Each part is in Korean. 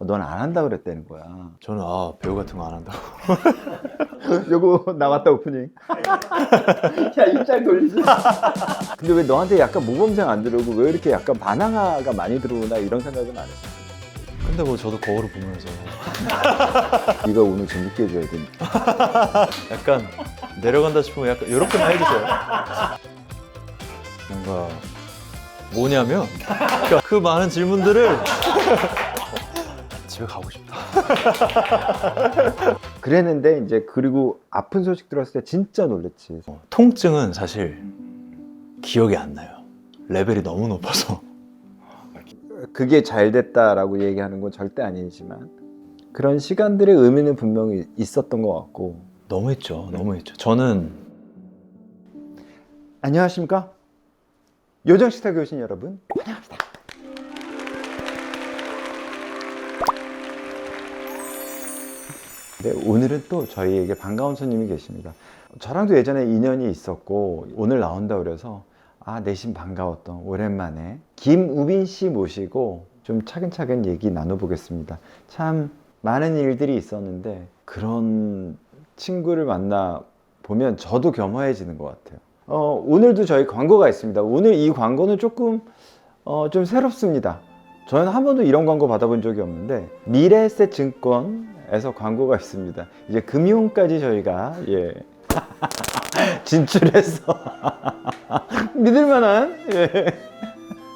넌 안 한다 그랬다는 거야. 저는 배우 같은 거 안 한다고. 요거 나왔다 오프닝. 야 입장 돌리지. 근데 왜 너한테 약간 모범생 안 들어오고 왜 이렇게 약간 반항아가 많이 들어오나 이런 생각은 안 했어. 근데 뭐 저도 거울을 보면서 이거 오늘 재밌게 해줘야 돼. 약간 내려간다 싶으면 약간 이렇게만 해주세요. 뭔가 뭐냐면 그 많은 질문들을 집에 가고 싶다. 그랬는데 이제 그리고 아픈 소식 들었을 때 진짜 놀랬지. 통증은 사실 기억이 안 나요. 레벨이 너무 높아서. 그게 잘 됐다라고 얘기하는 건 절대 아니지만 그런 시간들의 의미는 분명히 있었던 것 같고. 너무했죠. 너무했죠. 저는 안녕하십니까? 요정식탁 교신 여러분, 환영합니다. 네, 오늘은 또 저희에게 반가운 손님이 계십니다. 저랑도 예전에 인연이 있었고 오늘 나온다 그래서 내심 반가웠던 오랜만에 김우빈 씨 모시고 좀 차근차근 얘기 나눠보겠습니다. 참 많은 일들이 있었는데 그런 친구를 만나 보면 저도 겸허해지는 것 같아요. 오늘도 저희 광고가 있습니다. 오늘 이 광고는 조금 좀 새롭습니다. 저는 한 번도 이런 광고 받아본 적이 없는데 미래에셋 증권에서 광고가 있습니다. 이제 금융까지 저희가 진출해서 믿을만한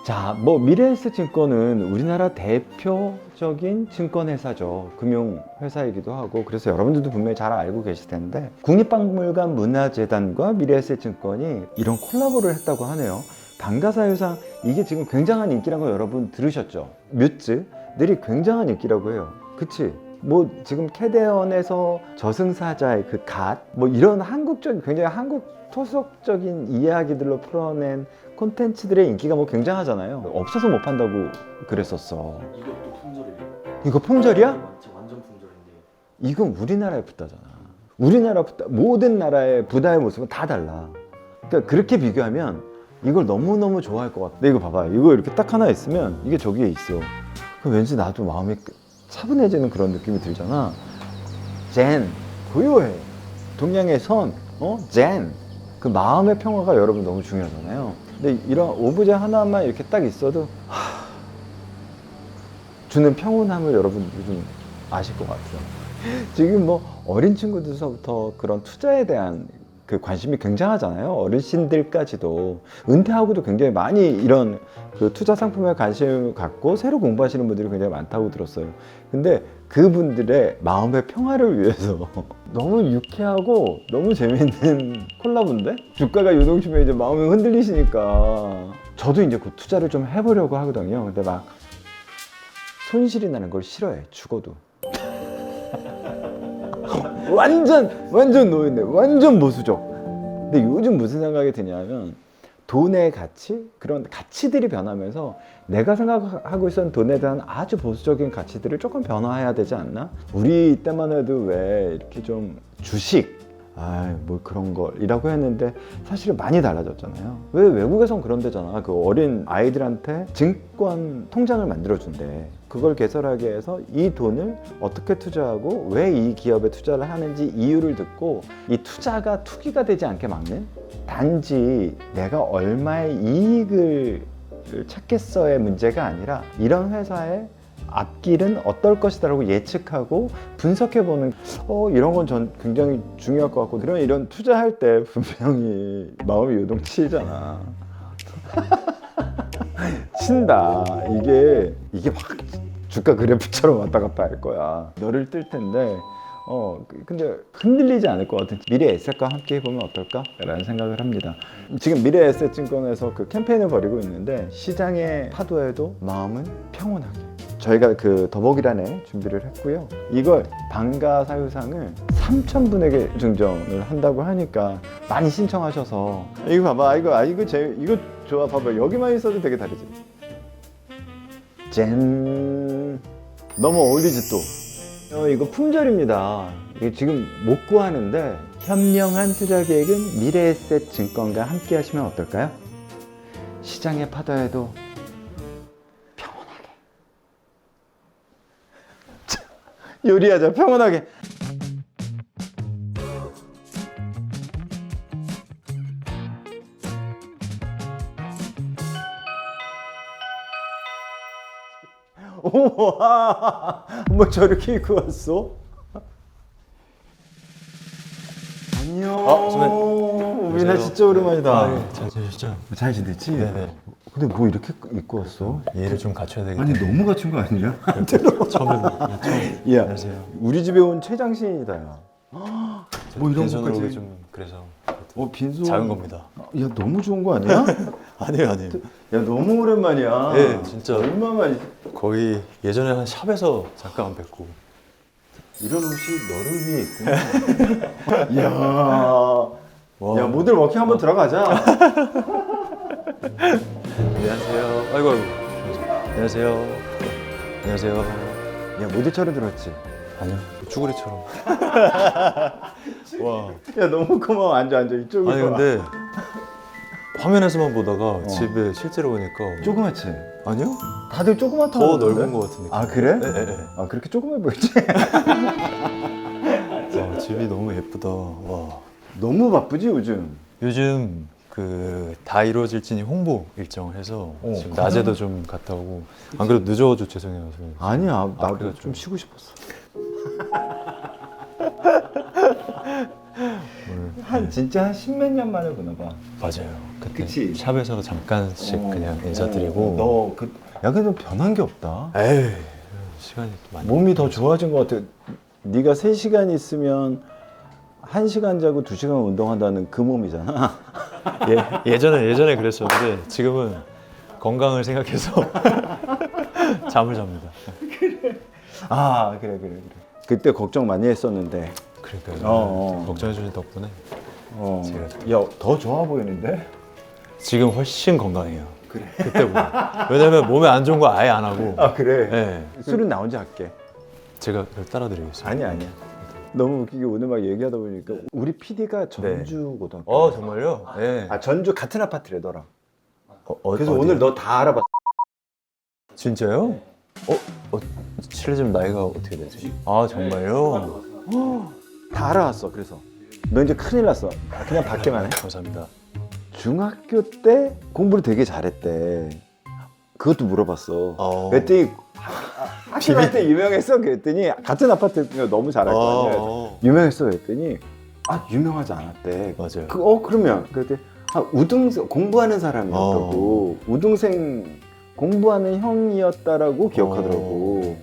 자, 뭐 미래에셋 증권은 우리나라 대표적인 증권회사죠. 금융회사이기도 하고 그래서 여러분들도 분명히 잘 알고 계실 텐데 국립박물관 문화재단과 미래에셋 증권이 이런 콜라보를 했다고 하네요. 방가사유상 이게 지금 굉장한 인기라는 거 여러분 들으셨죠? 뮤즈들이 굉장한 인기라고 해요. 그치? 뭐 지금 캐대언에서 저승사자의 그 갓 뭐 이런 한국적인 굉장히 한국 토속적인 이야기들로 풀어낸 콘텐츠들의 인기가 뭐 굉장하잖아요. 없어서 못 판다고 그랬었어. 이것도 품절이에요. 이거 품절이야? 완전 품절인데. 이건 우리나라의 부다잖아. 우리나라 부다, 모든 나라의 부다의 모습은 다 달라. 그러니까 그렇게 비교하면 이걸 너무너무 좋아할 것 같아. 근데 이거 봐봐. 이거 이렇게 딱 하나 있으면 이게 저기에 있어. 그럼 왠지 나도 마음이 차분해지는 그런 느낌이 들잖아. 젠, 고요해. 동양의 선, 젠. 그 마음의 평화가 여러분 너무 중요하잖아요. 근데 이런 오브제 하나만 이렇게 딱 있어도 주는 평온함을 여러분들이 좀 아실 것 같아요. 지금 뭐 어린 친구들서부터 그런 투자에 대한 그 관심이 굉장하잖아요. 어르신들까지도 은퇴하고도 굉장히 많이 이런 그 투자 상품에 관심을 갖고 새로 공부하시는 분들이 굉장히 많다고 들었어요. 근데 그분들의 마음의 평화를 위해서 너무 유쾌하고 너무 재밌는 콜라보인데 주가가 요동치면 이제 마음이 흔들리시니까 저도 이제 그 투자를 좀 해보려고 하거든요. 근데 막 손실이 나는 걸 싫어해. 죽어도. 완전 노인네, 완전 보수적. 근데 요즘 무슨 생각이 드냐면 돈의 가치? 그런 가치들이 변하면서 내가 생각하고 있었던 돈에 대한 아주 보수적인 가치들을 조금 변화해야 되지 않나? 우리 때만 해도 왜 이렇게 좀 주식, 뭐 그런 걸이라고 했는데 사실은 많이 달라졌잖아요. 왜 외국에선 그런 데잖아. 그 어린 아이들한테 증권 통장을 만들어준대. 그걸 개설하게 해서 이 돈을 어떻게 투자하고 왜 이 기업에 투자를 하는지 이유를 듣고 이 투자가 투기가 되지 않게 막는, 단지 내가 얼마의 이익을 찾겠어의 문제가 아니라 이런 회사의 앞길은 어떨 것이다라고 예측하고 분석해보는 이런 건 전 굉장히 중요할 것 같고, 그러면 이런 투자할 때 분명히 마음이 요동치잖아. 친다. 이게 막 주가 그래프처럼 왔다 갔다 할 거야. 너를 뜰 텐데 근데 흔들리지 않을 것 같은 미래에셋과 함께 해보면 어떨까? 라는 생각을 합니다. 지금 미래에셋증권에서 그 캠페인을 벌이고 있는데 시장의 파도에도 마음은 평온하게, 저희가 그 더보기란에 준비를 했고요. 이걸 방가사유상을 3,000분에게 증정을 한다고 하니까 많이 신청하셔서 이거 봐봐. 이거 좋아. 봐봐. 여기만 있어도 되게 다르지. 짠. 너무 어울리지 또. 이거 품절입니다. 이게 지금 못 구하는데 현명한 투자 계획은 미래에셋 증권과 함께 하시면 어떨까요? 시장의 파도에도 평온하게. 요리하자 평온하게. 우와, 뭐 저렇게 입고 왔어? 안녕. 선배님. 우빈아 진짜 오랜만이다. 네, 잘 지내셨죠? 잘 지냈지? 네네. 근데 뭐 이렇게 입고 왔어? 얘를 좀 갖춰야 되겠다. 아니 너무 갖춘 거 아니야? 처음. 야, 안녕하세요. 우리 집에 온 최장신이다. 야. 뭐 이런 빈손으로 것까지. 좀 그래서 빈소. 작은 겁니다. 야 너무 좋은 거 아니야? 아니에요, 아니에요. 야 너무 오랜만이야. 네, 진짜. 얼마만이? 거의 예전에 한 샵에서 잠깐 뵙고. 이런 옷이 너를 위해 있구나. 야, 와. 야 모델 워킹 한번 들어가자. 안녕하세요. 아이고, 아이고. 안녕하세요. 안녕하세요. 야 모델처럼 들어왔지. 아니요, 쭈구리처럼. 와. 야 너무 고마워. 앉아 이쪽으로. 아니 근데 화면에서만 보다가 집에 실제로 보니까 조그맣지. 아니요? 다들 조그맣다. 더 넓은 것 같은 느낌. 아 그래? 네. 아 그렇게 조그맣 보이지? 와, 집이 너무 예쁘다. 와. 너무 바쁘지 요즘. 요즘 그 다 이루어질지니 홍보 일정을 해서 지금 낮에도 좀 갔다 오고 안 그래도 늦어가지고 죄송해요. 선생님. 아니야 나도 그래가지고. 좀 쉬고 싶었어. 진짜 한 십몇 년 만에 보나 봐. 맞아요. 그때 그치? 샵에서 잠깐씩 그냥 인사드리고. 야 근데 변한 게 없다. 에이, 시간이 또 많이. 몸이 더 좋아진 것 같아. 네가 3시간 있으면 1시간 자고 2시간 운동한다는 그 몸이잖아. 예전에 그랬었는데 지금은 건강을 생각해서 잠을 잡니다. 아 그래. 그때 걱정 많이 했었는데. 그러니까요. 걱정해 주신 덕분에 제가 야더 좋아 보이는데? 지금 훨씬 건강해요. 그래. 그때보다. 왜냐면 몸에 안 좋은 거 아예 안 하고. 아 그래? 네. 술은 나 혼자 할게. 제가 그걸 따라드리겠습니다. 아니야. 너무 웃기게 오늘 막 얘기하다 보니까 우리 PD가 전주 고등학교. 정말요? 네. 아 전주 같은 아파트래더라. 그래서 어디요? 오늘 너 다 알아봤어. 진짜요? 실례지만 나이가 어떻게 되지? 아 정말요? 다 알아왔어. 그래서 너 이제 큰일 났어. 그냥 받기만 해. 감사합니다. 중학교 때 공부를 되게 잘했대. 그것도 물어봤어. 그랬더니 학교 갈 때 유명했어. 그랬더니 같은 아파트니까 너무 잘할 거 아니야. 유명했어. 그랬더니 유명하지 않았대. 맞아요. 그러면 그랬더니 우등생 공부하는 사람이었다고. 우등생 공부하는 형이었다라고 기억하더라고.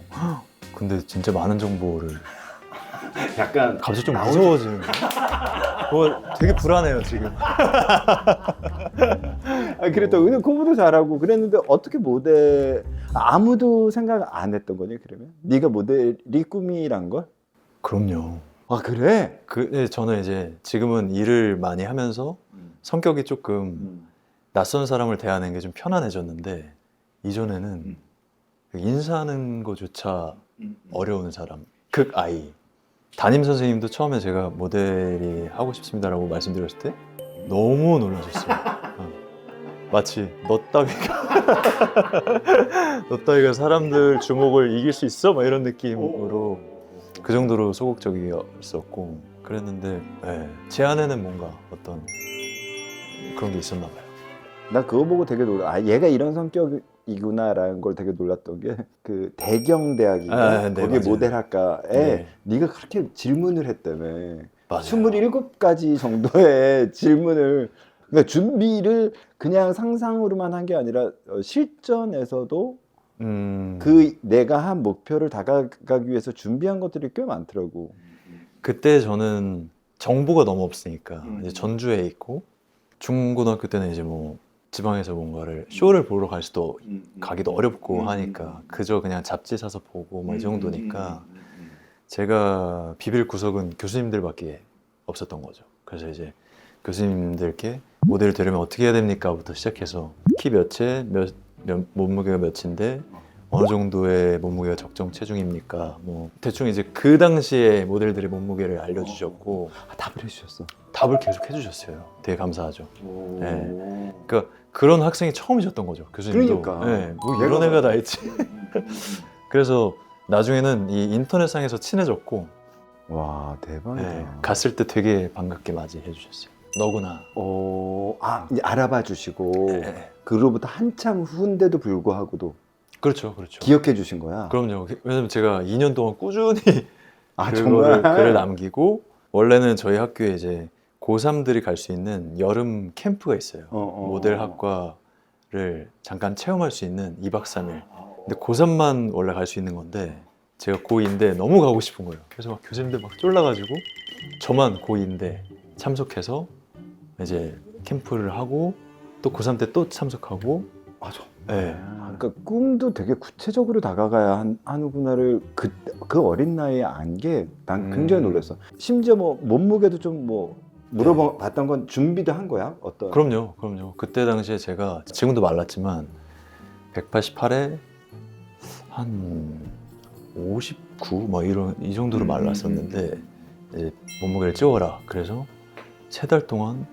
근데 진짜 많은 정보를 약간 갑자기 좀 무서워지는 거. 그거 되게 불안해요 지금. 그랬더니 오늘 공부도 잘하고 그랬는데 어떻게 모델 아무도 생각 안 했던 거니 그러면? 네가 모델이 꿈이란 걸? 그럼요. 아 그래? 저는 이제 지금은 일을 많이 하면서 성격이 조금 낯선 사람을 대하는 게 좀 편안해졌는데 이전에는 인사하는 거조차 어려운 사람, 극아이. 담임 선생님도 처음에 제가 모델이 하고 싶습니다라고 말씀드렸을 때 너무 놀라셨어요. 마치 너 따위가 사람들 주목을 이길 수 있어? 막 이런 느낌으로 그 정도로 소극적이었었고 그랬는데 제 안에는 뭔가 어떤 그런 게 있었나 봐요. 나 그거 보고 되게 놀라. 얘가 이런 성격이구나라는 걸 되게 놀랐던 게 그 대경대학인가 네, 거기 맞아요. 모델학과에 네가 그렇게 질문을 했다며. 맞아요. 27가지 정도의 질문을 그러니까 준비를 그냥 상상으로만 한 게 아니라 실전에서도 그 내가 한 목표를 다가가기 위해서 준비한 것들이 꽤 많더라고. 그때 저는 정보가 너무 없으니까 이제 전주에 있고 중고등학교 때는 이제 뭐 지방에서 뭔가를 쇼를 보러 갈 수도 가기도 어렵고 하니까 그저 그냥 잡지 사서 보고 뭐 이 정도니까 제가 비빌 구석은 교수님들밖에 없었던 거죠. 그래서 이제 교수님들께 모델 되려면 어떻게 해야 됩니까?부터 시작해서 키 몇에 몸무게가 몇인데 어느 정도의 몸무게가 적정 체중입니까? 뭐 대충 이제 그 당시에 모델들의 몸무게를 알려주셨고 답을 해주셨어. 답을 계속 해주셨어요. 되게 감사하죠. 네. 그러니까 그런 학생이 처음이셨던 거죠. 교수님도. 그러니까. 네. 뭐 이런 애가 다 있지. 그래서 나중에는 이 인터넷상에서 친해졌고 와 대박이다. 네, 갔을 때 되게 반갑게 맞이해 주셨어요. 너구나. 이제 알아봐 주시고 네. 그로부터 한참 후인데도 불구하고도 그렇죠, 그렇죠. 기억해 주신 거야. 그럼요. 왜냐면 제가 2년 동안 꾸준히 정말 글을 남기고 원래는 저희 학교에 이제 고3들이 갈 수 있는 여름 캠프가 있어요. 모델 학과를 잠깐 체험할 수 있는 2박 3일. 근데 고3만 원래 갈 수 있는 건데 제가 고2인데 너무 가고 싶은 거예요. 그래서 막 교수님들 막 쫄라가지고 저만 고2인데 참석해서 이제 캠프를 하고 또 고3 때 또 참석하고. 맞아. 네. 그러니까 꿈도 되게 구체적으로 다가가야 하는구나를 그 어린 나이에 안 게 난 굉장히 놀랐어. 심지어 뭐 몸무게도 좀 뭐 물어봤던 건 준비도 한 거야? 어떤? 그럼요. 그때 당시에 제가 지금도 말랐지만 188에 한 59 뭐 이 정도로 말랐었는데 이제 몸무게를 찌워라. 그래서 3달 동안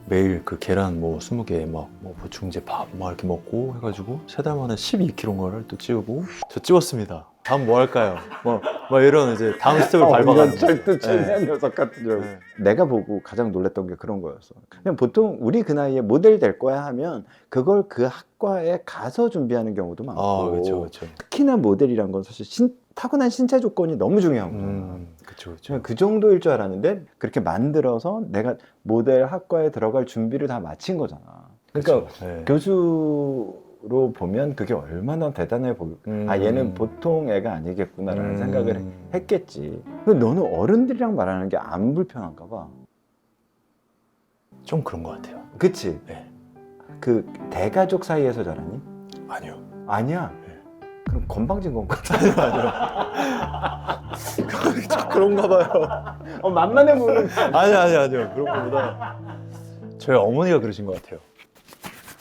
매일 그 계란 뭐 20개 막 뭐 보충제 밥 막 이렇게 먹고 해가지고 3달 만에 12kg를 또 찌우고 저 찌웠습니다. 다음 뭐 할까요? 뭐 이런 이제 다음 스텝을 밟아가는 이건 절대 최대한 녀석 같은 줄. 네. 내가 보고 가장 놀랐던 게 그런 거였어. 그냥 보통 우리 그 나이에 모델 될 거야 하면 그걸 그 학과에 가서 준비하는 경우도 많고. 아, 그렇죠. 특히나 모델이란 건 사실 타고난 신체 조건이 너무 중요한 거야. 그렇죠. 저는 그 정도일 줄 알았는데 그렇게 만들어서 내가 모델 학과에 들어갈 준비를 다 마친 거잖아. 그러니까 네. 교수로 보면 그게 얼마나 대단해 보여. 얘는 보통 애가 아니겠구나라는 생각을 했겠지. 근데 너는 어른들이랑 말하는 게 안 불편한가 봐. 좀 그런 것 같아요. 그치? 네. 그 대가족 사이에서 자라니? 아니요. 아니야? 네. 그럼 건방진 건가? 그런가 봐요. 만만해 보이는. 아니요. 그런 거보다 저희 어머니가 그러신 것 같아요.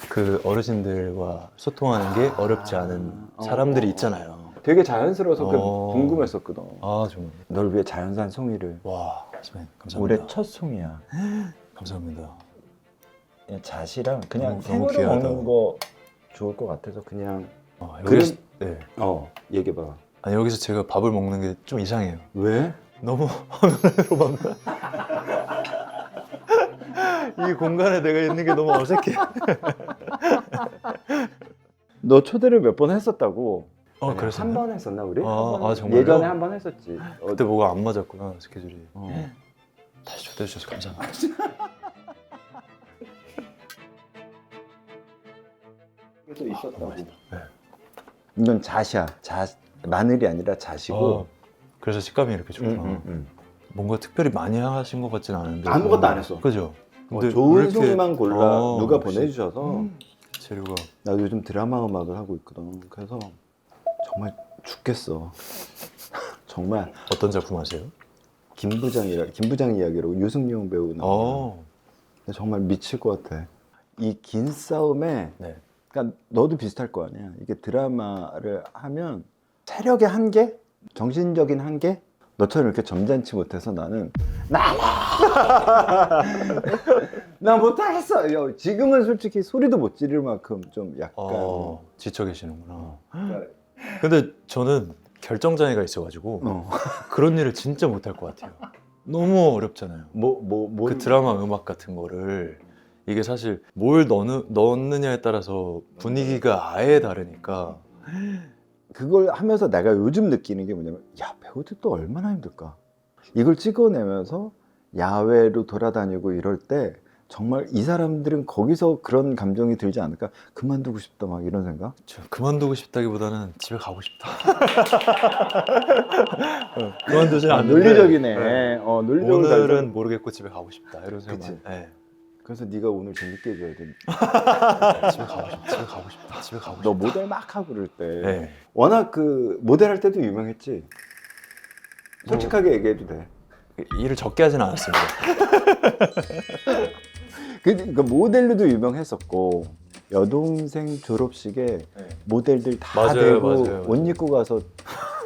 그 어르신들과 소통하는 게 어렵지 않은 사람들이 있잖아요. 되게 자연스러워서 그게 어. 궁금했었거든. 아 정말. 널 위해 자연산 송이를. 와 선생님 감사합니다. 올해 첫 송이야. 감사합니다. 그냥 잣이랑 그냥 너무 생으로 귀하다. 먹는 거 좋을 것 같아서 그냥. 여기서 네. 얘기해봐. 아니 여기서 제가 밥을 먹는 게 좀 이상해요. 왜? 너무 화면으로만 이 공간에 내가 있는 게 너무 어색해. 너 초대를 몇 번 했었다고. 그래서 한 번 했었나 우리? 정말요? 예전에 한 번 했었지. 그때 뭐가 안 맞았구나 스케줄이. 어. 다시 초대해 주셔서 감사합니다. 그래서 있었다고. 네. 이건 잣이야. 마늘이 아니라 잣이고. 그래서 식감이 이렇게 좋구나. 뭔가 특별히 많이 하신 것 같진 않은데 아무것도 안 했어. 그죠? 근데 좋은 왜 이렇게- 송이만 골라 누가 역시. 보내주셔서. 재료가 나 요즘 드라마 음악을 하고 있거든. 그래서 정말 죽겠어. 정말 어떤 작품 하세요? 김부장 이야기로 유승용 배우 나와. 근데 정말 미칠 것 같아. 이 긴 싸움에 네. 그러니까 너도 비슷할 거 아니야. 이게 드라마를 하면 체력의 한계, 정신적인 한계. 너처럼 이렇게 점잖지 못해서 나는 나 못하겠어. 지금은 솔직히 소리도 못 지를 만큼 좀 약간 지쳐 계시는구나. 근데 저는 결정장애가 있어가지고 그런 일을 진짜 못할 것 같아요. 너무 어렵잖아요. 그 드라마 음악 같은 거를 이게 사실 뭘 넣느냐에 따라서 분위기가 아예 다르니까. 그걸 하면서 내가 요즘 느끼는 게 뭐냐면 야 배우들 또 얼마나 힘들까. 이걸 찍어내면서 야외로 돌아다니고 이럴 때 정말 이 사람들은 거기서 그런 감정이 들지 않을까. 그만두고 싶다 막 이런 생각. 저 그만두고 싶다기보다는 집에 가고 싶다. 그만두지 않는데 논리적이네. 논리적으로 잘 오늘은 모르겠고 집에 가고 싶다 이런 생각. 그치. 네. 그래서 네가 오늘 재밌게 해줘야 돼. 집에 가고 싶다. 너 모델 막 하고 그럴 때 네. 워낙 그 모델 할 때도 유명했지. 솔직하게 얘기해도 돼. 일을 적게 하진 않았습니다. 그 모델로도 유명했었고 여동생 졸업식에 네. 모델들 다 맞아요, 대고 맞아요. 옷 입고 가서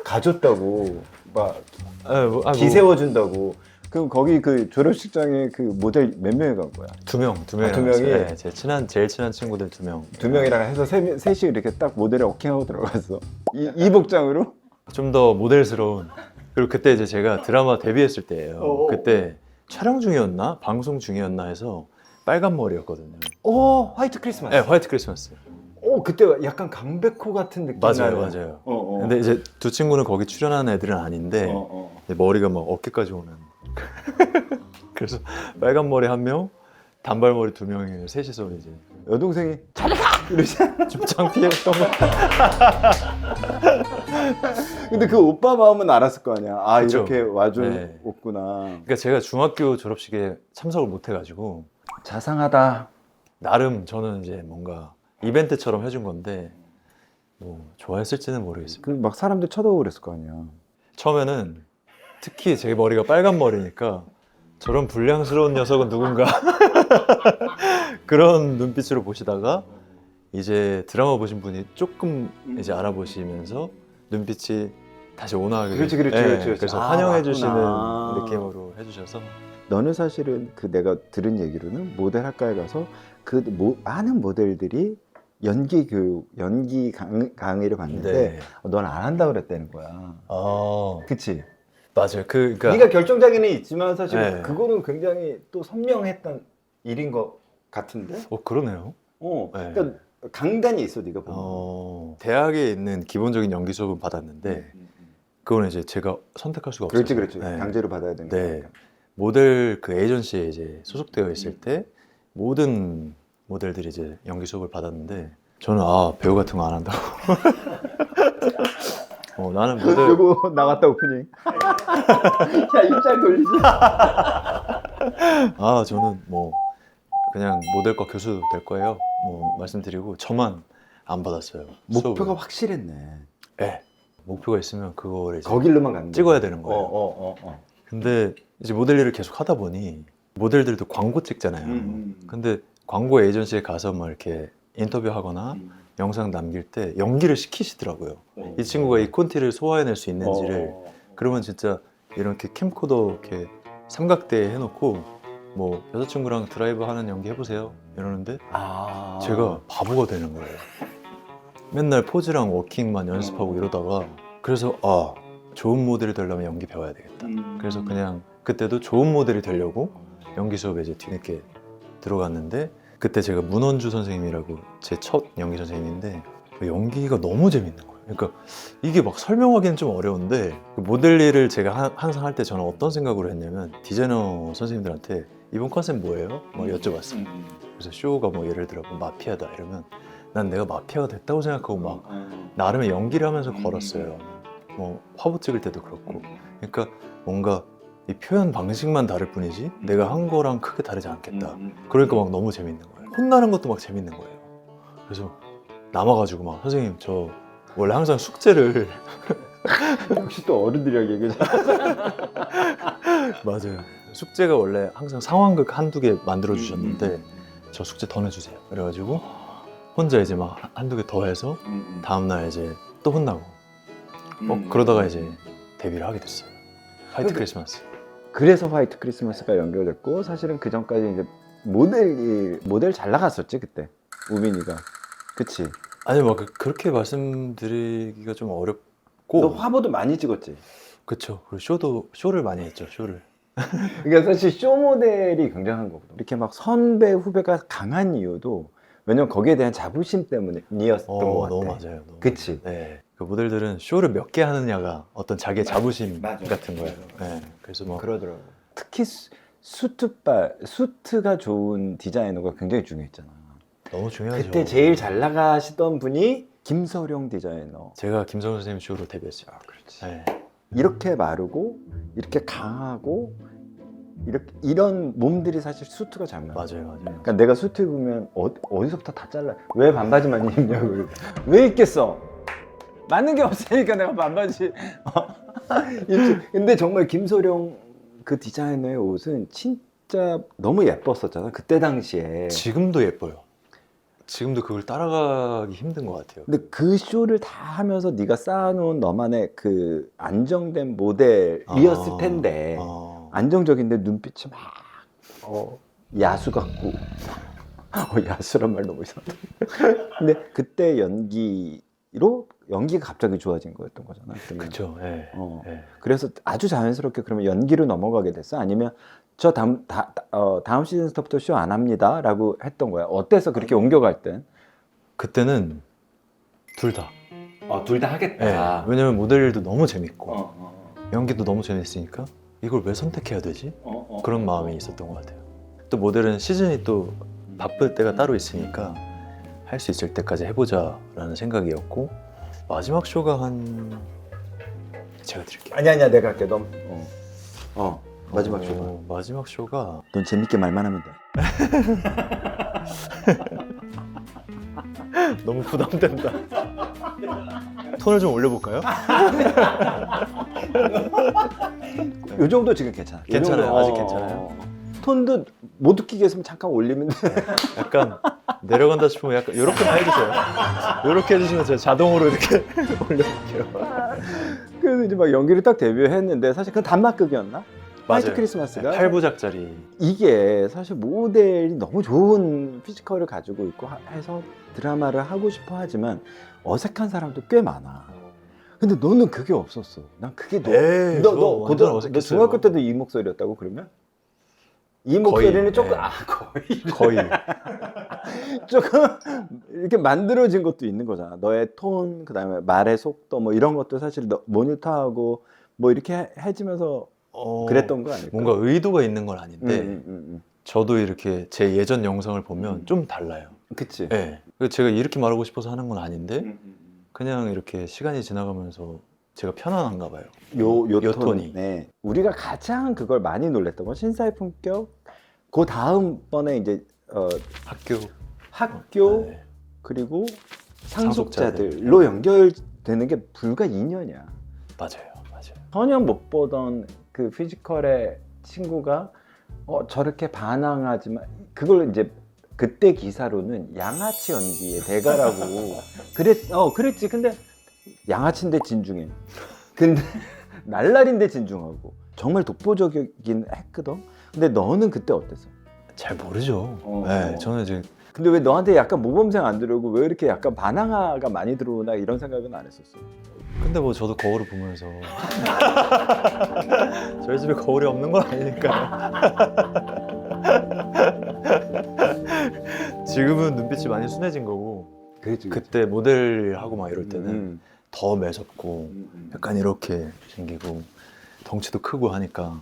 가줬다고 막 뭐 기세워준다고. 그럼 거기 그 졸업식장에 그 모델 몇 명이 간 거야? 두 명. 두 명이? 네, 제일 친한 친구들 2명. 2명이랑 해서 셋이 이렇게 딱 모델에 오킹하고 들어갔어. 이 복장으로? 좀 더 모델스러운. 그리고 그때 이제 제가 드라마 데뷔했을 때예요. 그때 촬영 중이었나 방송 중이었나 해서 빨간 머리였거든요. 오, 화이트 크리스마스. 네, 화이트 크리스마스. 오, 그때 약간 강백호 같은 느낌 맞아요, 나는. 맞아요. 어. 근데 이제 두 친구는 거기 출연한 애들은 아닌데 이제 머리가 막 어깨까지 오는. 그래서 빨간 머리 한 명, 단발머리 두 명이 셋이서 이제 여동생이 잘 가! 이러잖아. 좀 창피했던 거. 근데 그 오빠 마음은 알았을 거 아니야. 아, 그쵸. 이렇게 네. 와줬구나. 그러니까 제가 중학교 졸업식에 참석을 못 해가지고 자상하다. 나름 저는 이제 뭔가 이벤트처럼 해준 건데 뭐 좋아했을지는 모르겠어요. 그 막 사람들 쳐다보고 그랬을 거 아니야. 처음에는 특히 제 머리가 빨간 머리니까 저런 불량스러운 녀석은 누군가 그런 눈빛으로 보시다가 이제 드라마 보신 분이 조금 이제 알아보시면서 눈빛이 다시 온화하게 그렇지. 그래서 아, 환영해 맞구나. 주시는 느낌으로 해주셔서 너는 사실은 그 내가 들은 얘기로는 모델 학과에 가서 그 많은 모델들이 연기 교육, 연기 강의를 받는데 네. 넌 안 한다 그랬다는 거야. 그치? 맞아요. 그러니까 네가 결정적인은 있지만 사실 네. 그거는 굉장히 또 선명했던 일인 것 같은데? 그러네요. 그러니까 네. 강단이 있어 네가 보면. 대학에 있는 기본적인 연기 수업은 받았는데 그거는 이제 제가 선택할 수가 없어요. 그렇지. 강제로 받아야 되는 네. 거니까. 모델 그 에이전시에 이제 소속되어 있을 때 모든 모델들이 이제 연기 수업을 받았는데 저는 배우 같은 거 안 한다고. 나는 모델 요거 나갔다 오프닝. 야 입장 돌리지. 저는 뭐 그냥 모델과 교수 될 거예요. 뭐 말씀드리고 저만 안 받았어요. 목표가 수업을. 확실했네. 네. 목표가 있으면 그거를 이제 거길로만 가는 찍어야 되는 거예요. 어. 근데 이제 모델 일을 계속 하다 보니 모델들도 광고 찍잖아요. 근데 광고 에이전시에 가서 막 이렇게 인터뷰하거나 영상 남길 때 연기를 시키시더라고요. 이 친구가 이 콘티를 소화해낼 수 있는지를. 그러면 진짜 이렇게 캠코더 이렇게 삼각대에 해놓고 뭐 여자친구랑 드라이브 하는 연기 해보세요 이러는데 제가 바보가 되는 거예요. 맨날 포즈랑 워킹만 연습하고 이러다가 그래서 좋은 모델이 되려면 연기 배워야 되겠다. 그래서 그냥 그때도 좋은 모델이 되려고 연기 수업에 이제 뒤늦게 들어갔는데 그때 제가 문원주 선생님이라고 제 첫 연기 선생님인데 연기가 너무 재밌는 거예요. 그러니까 이게 막 설명하기는 좀 어려운데 그 모델 일을 제가 항상 할 때 저는 어떤 생각으로 했냐면 디자이너 선생님들한테 이번 컨셉 뭐예요? 막 여쭤봤어요. 그래서 쇼가 뭐 예를 들어 뭐 마피아다 이러면 난 내가 마피아가 됐다고 생각하고 막 나름의 연기를 하면서 걸었어요. 뭐 화보 찍을 때도 그렇고. 그러니까 뭔가 이 표현 방식만 다를 뿐이지 내가 한 거랑 크게 다르지 않겠다. 그러니까 막 너무 재밌는 거예요. 혼나는 것도 막 재밌는 거예요. 그래서 남아가지고 막 선생님 저 원래 항상 숙제를 역시 또 어른들이랑 얘기하잖아. 맞아요. 숙제가 원래 항상 상황극 한두 개 만들어 주셨는데 저 숙제 더 내주세요. 그래가지고 혼자 이제 막 한두 개 더 해서 다음날 이제 또 혼나고 그러다가 이제 데뷔를 하게 됐어요. 화이트 크리스마스. 그래서 화이트 크리스마스가 연결됐고 사실은 그 전까지 이제 모델 잘 나갔었지 그때 우빈이가. 그치? 아니 막 그렇게 말씀드리기가 좀 어렵고. 너 화보도 많이 찍었지? 그쵸. 그리고 쇼를 많이 했죠. 쇼를. 그러니까 사실 쇼 모델이 굉장한 거거든. 이렇게 막 선배 후배가 강한 이유도 왜냐면 거기에 대한 자부심 때문이었던 것 같아. 너무 맞아요. 너무 그치? 네. 그 모델들은 쇼를 몇 개 하느냐가 어떤 자기의 자부심 맞아. 같은 거예요. 네. 그래서 뭐 그러더라고. 특히 수트가 좋은 디자이너가 굉장히 중요했잖아. 너무 중요하죠. 그때 제일 잘 나가시던 분이 김서령 디자이너. 제가 김성훈 선생님 쇼로 데뷔했어요. 그렇지. 네. 이렇게 마르고 이렇게 강하고 이런 몸들이 사실 수트가 잘 맞아. 맞아요. 그러니까 내가 수트 입으면 어디서부터 다 잘라. 왜 반바지만 입냐고. 왜 입겠어? 맞는 게 없으니까 내가 반바지 입지. 근데 정말 김소령 그 디자이너의 옷은 진짜 너무 예뻤었잖아. 그때 당시에. 지금도 예뻐요. 지금도 그걸 따라가기 힘든 것 같아요. 근데 그 쇼를 다 하면서 네가 쌓아놓은 너만의 그 안정된 모델이었을 텐데 안정적인데 눈빛이 막 야수 같고 야수란 말 너무 이상하다. 근데 그때 연기의 연기로 연기가 갑자기 좋아진 거였던 거잖아. 그러면. 그쵸. 예. 어. 예. 그래서 아주 자연스럽게 그러면 연기로 넘어가게 됐어? 아니면 저 다음 시즌부터 쇼 안 합니다라고 했던 거야? 어때서 그렇게 옮겨갈 땐? 그때는 둘 다. 둘 다 하겠다. 예. 왜냐면 모델 일도 너무 재밌고 어. 연기도 너무 재밌으니까 이걸 왜 선택해야 되지? 어. 그런 마음이 있었던 것 같아요. 또 모델은 시즌이 또 바쁠 때가 따로 있으니까 할 수 있을 때까지 해보자라는 생각이었고 마지막 쇼가 한 제가 드릴게요. 아니야 내가 할게. 마지막 쇼가. 마지막 쇼가 넌 재밌게 말만 하면 돼. 너무 부담된다. 톤을 좀 올려볼까요? 요 정도 지금 괜찮아. 괜찮아요. 요 정도. 아직 괜찮아요. 톤도 못 웃기게 했으면 잠깐 올리면 돼. 약간 내려간다 싶으면 약간 이렇게만 해주세요. 이렇게 해주시면 제가 자동으로 이렇게 올려볼게요. 그래서 이제 막 연기를 딱 데뷔했는데 사실 그건 단막극이었나? 화이트 맞아요. 크리스마스가 8부작짜리. 이게 사실 모델이 너무 좋은 피지컬을 가지고 있고 해서 드라마를 하고 싶어 하지만 어색한 사람도 꽤 많아. 근데 너는 그게 없었어. 난 그게 에이, 저 완전 너 어색했어요. 중학교 때도 이 목소리였다고 그러면? 이 목소리는 거의, 조금 네. 거의 거의. 조금 이렇게 만들어진 것도 있는 거잖아. 너의 톤, 그다음에 말의 속도 뭐 이런 것도 사실 너 모니터하고 뭐 이렇게 해지면서 그랬던 거 아닐까? 뭔가 의도가 있는 건 아닌데 음. 저도 이렇게 제 예전 영상을 보면 좀 달라요. 그치. 네. 제가 이렇게 말하고 싶어서 하는 건 아닌데 그냥 이렇게 시간이 지나가면서 제가 편안한가 봐요. 요 톤이. 네. 우리가 가장 그걸 많이 놀랬던 건 신사의 품격. 그 다음번에 이제 학교 네. 그리고 상속자들. 상속자들로 연결되는 게 불과 2년이야. 맞아요. 전혀 못 보던 그 피지컬의 친구가 저렇게 반항하지만 그걸 이제 그때 기사로는 양아치 연기의 대가라고 그랬지. 근데 양아치인데 진중해. 근데 날라리인데 진중하고 정말 독보적이긴 했거든. 근데 너는 그때 어땠어? 잘 모르죠. 어. 네, 저는 이제 근데 왜 너한테 약간 모범생 안 들어오고 왜 이렇게 약간 반항아가 많이 들어오나 이런 생각은 안 했었어. 근데 뭐 저도 거울을 보면서 저희 집에 거울이 없는 건 아니니까요. 지금은 눈빛이 많이 순해진 거고 그렇지. 그때 모델하고 막 이럴 때는 더 매섭고 약간 이렇게 생기고 덩치도 크고 하니까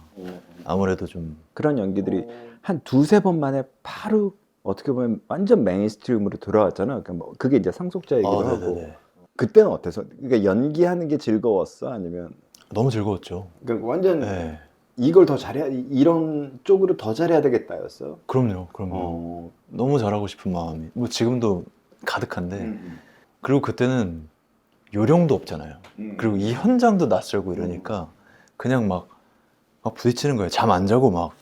아무래도 좀 그런 연기들이 한 두세 번 만에 바로 어떻게 보면 완전 메인스트림으로 돌아왔잖아. 그러니까 뭐 그게 이제 상속자이기도 하고. 네네네. 그때는 어땠어? 그러니까 연기하는 게 즐거웠어? 아니면 너무 즐거웠죠. 그러니까 완전 네. 이걸 더 잘해야 이런 쪽으로 더 잘해야 되겠다였어? 그럼요. 너무 잘하고 싶은 마음이 뭐 지금도 가득한데 그리고 그때는 요령도 없잖아요. 그리고 이 현장도 낯설고 이러니까 그냥 막 부딪히는 거예요. 잠 안 자고 막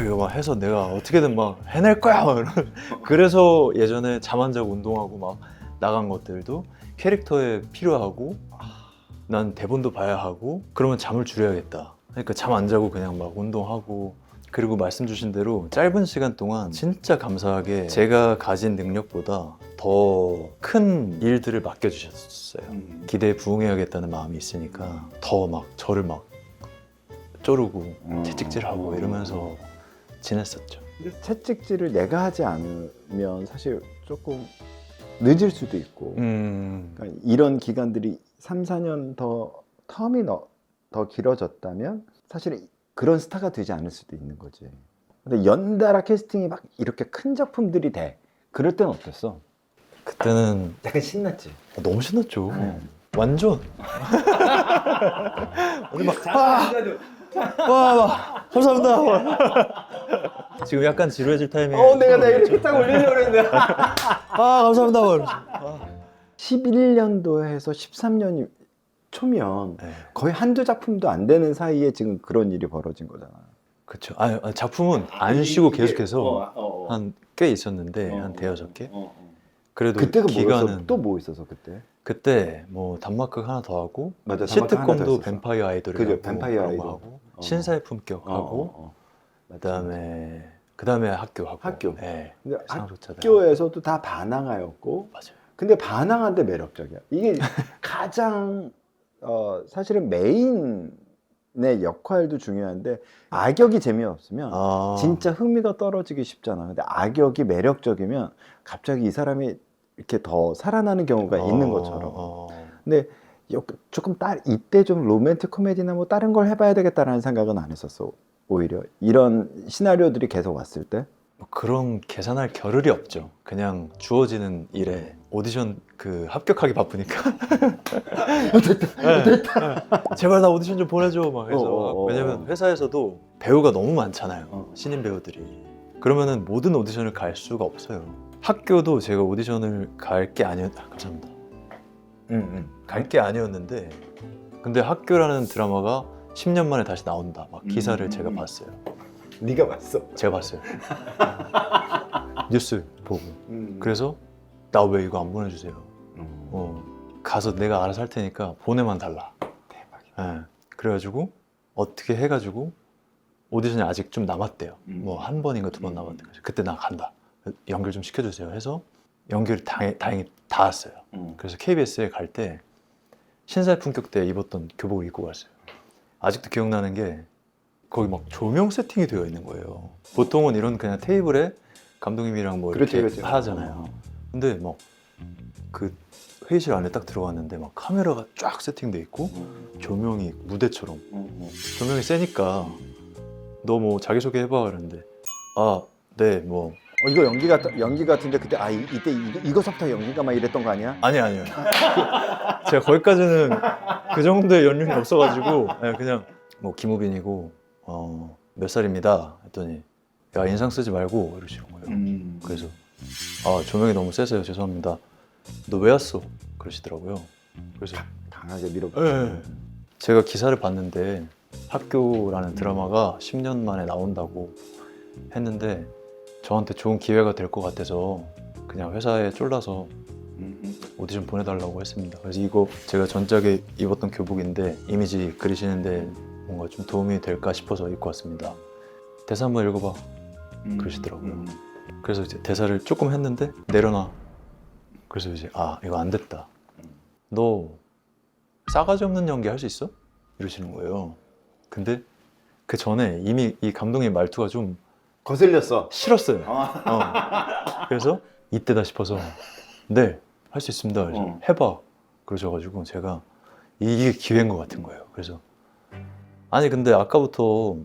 이거 막 해서 내가 어떻게든 막 해낼 거야. 막 그래서 예전에 잠 안 자고 운동하고 막 나간 것들도 캐릭터에 필요하고 난 대본도 봐야 하고 그러면 잠을 줄여야겠다. 그러니까 잠 안 자고 그냥 막 운동하고 그리고 말씀 주신 대로 짧은 시간 동안 진짜 감사하게 제가 가진 능력보다 더 큰 일들을 맡겨주셨어요. 기대에 부응해야겠다는 마음이 있으니까 더 막 저를 막 쪼르고 채찍질하고 이러면서 지냈었죠. 채찍질을 내가 하지 않으면 사실 조금 늦을 수도 있고 그러니까 이런 기간들이 3, 4년 더 텀이 더 길어졌다면 사실 그런 스타가 되지 않을 수도 있는 거지. 근데 연달아 캐스팅이 막 이렇게 큰 작품들이 돼. 그럴 때는 어땠어? 그때는 약간 신났지? 너무 신났죠. 완전 어디 막 와, 감사합니다. 지금 약간 지루해질 타이밍. 내가 이렇게 딱 올리려고 그랬는데. 감사합니다. 11년도에서 13년이 초면 네. 거의 한두 작품도 안 되는 사이에 지금 그런 일이 벌어진 거잖아. 그렇죠. 작품은 안 쉬고 계속해서 한 꽤 있었는데 한 대여섯 개. 그래도 그때가 기간은 뭐였어? 또 뭐 있어서 그때? 그때 뭐 단막극 하나 더 하고 맞아, 단막극 하나 더 시트콤도 했었어. 뱀파이어 아이돌이라고 그죠, 뱀파이어 아이돌. 하고 신사의 품격하고 그다음에 학교하고 학교. 네. 근데 상속자들 학교에서도 다 반항하였고 맞아요. 근데 반항한데 매력적이야. 이게 가장 사실은 메인의 역할도 중요한데 악역이 재미없으면 아. 진짜 흥미가 떨어지기 쉽잖아. 근데 악역이 매력적이면 갑자기 이 사람이 이렇게 더 살아나는 경우가 있는 것처럼. 근데 조금 이때 좀 로맨틱 코미디나 뭐 다른 걸 해봐야 되겠다라는 생각은 안 했었어. 오히려 이런 시나리오들이 계속 왔을 때. 뭐 그런 계산할 겨를이 없죠. 그냥 주어지는 일에 오디션 그 합격하기 바쁘니까. 됐다. 제발 나 오디션 좀 보내줘 막 해서. 왜냐면 회사에서도 배우가 너무 많잖아요. 신인 배우들이. 그러면은 모든 오디션을 갈 수가 없어요. 학교도 제가 오디션을 감사합니다. 갈 게 아니었는데, 근데 학교라는 드라마가 10년 만에 다시 나온다. 막 기사를 제가 봤어요. 네가 봤어? 제가 봤어요. 뉴스 보고. 그래서 나 왜 이거 안 보내주세요? 가서 내가 알아서 할 테니까 보내만 달라. 대박이다. 네. 그래가지고 어떻게 해가지고 오디션이 아직 좀 남았대요. 뭐 한 번인가 두 번 남았대. 그때 나 간다. 연결 좀 시켜주세요 해서 연결이 다행히 닿았어요. 그래서 KBS에 갈 때 신사의 품격 때 입었던 교복을 입고 갔어요. 아직도 기억나는 게 거기 막 조명 세팅이 되어 있는 거예요. 보통은 이런 그냥 테이블에 감독님이랑 뭐 이렇게 그렇지. 하잖아요. 근데 막 그 회의실 안에 딱 들어갔는데 막 카메라가 쫙 세팅돼 있고 조명이 무대처럼 조명이 세니까 너 뭐 자기소개 해봐 그러는데 네 뭐 이거 연기 같은데 그때 이때 이거서부터 연기가 막 이랬던 거 아니야? 아니요. 제가 거기까지는 그 정도의 연륜이 없어가지고 그냥 뭐 김우빈이고 몇 살입니다 했더니 야 인상 쓰지 말고 이러시는 거예요. 그래서 조명이 너무 세서요 죄송합니다. 너 왜 왔어? 그러시더라고요. 그래서 강하게 밀어. 제가 기사를 봤는데 학교라는 드라마가 10년 만에 나온다고 했는데 저한테 좋은 기회가 될 것 같아서 그냥 회사에 쫄라서 오디션 보내달라고 했습니다. 그래서 이거 제가 전작에 입었던 교복인데 이미지 그리시는데 뭔가 좀 도움이 될까 싶어서 입고 왔습니다. 대사 한번 읽어봐 그러시더라고요. 그래서 이제 대사를 조금 했는데 내려놔. 그래서 이제 이거 안 됐다. 너 싸가지 없는 연기 할 수 있어? 이러시는 거예요. 근데 그 전에 이미 이 감독님 말투가 좀 거슬렸어. 싫었어요. 그래서 이때다 싶어서 네, 할 수 있습니다. 그래서 해봐. 그러셔가지고 제가 이게 기회인 것 같은 거예요. 그래서 아니 근데 아까부터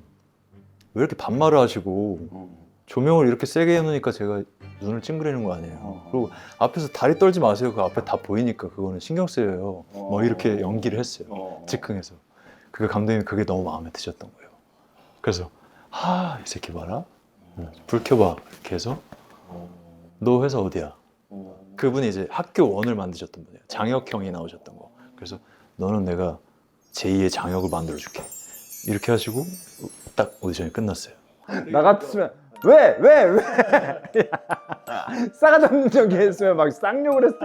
왜 이렇게 반말을 하시고 조명을 이렇게 세게 해놓으니까 제가 눈을 찡그리는 거 아니에요. 그리고 앞에서 다리 떨지 마세요. 그 앞에 다 보이니까 그거는 신경 쓰여요. 뭐 이렇게 연기를 했어요. 즉흥해서. 그 감독님이 그게 너무 마음에 드셨던 거예요. 그래서 이 새끼 봐라. 불 켜봐. 이렇게 해서 너 회사 어디야? 그분이 이제 학교 원을 만드셨던 분이에요. 장혁형이 나오셨던 거. 그래서 너는 내가 제2의 장혁을 만들어줄게. 이렇게 하시고 딱 오디션이 끝났어요. 나 같으면 왜? 싸가지 없는 연기 했으면 막 쌍욕을 했어.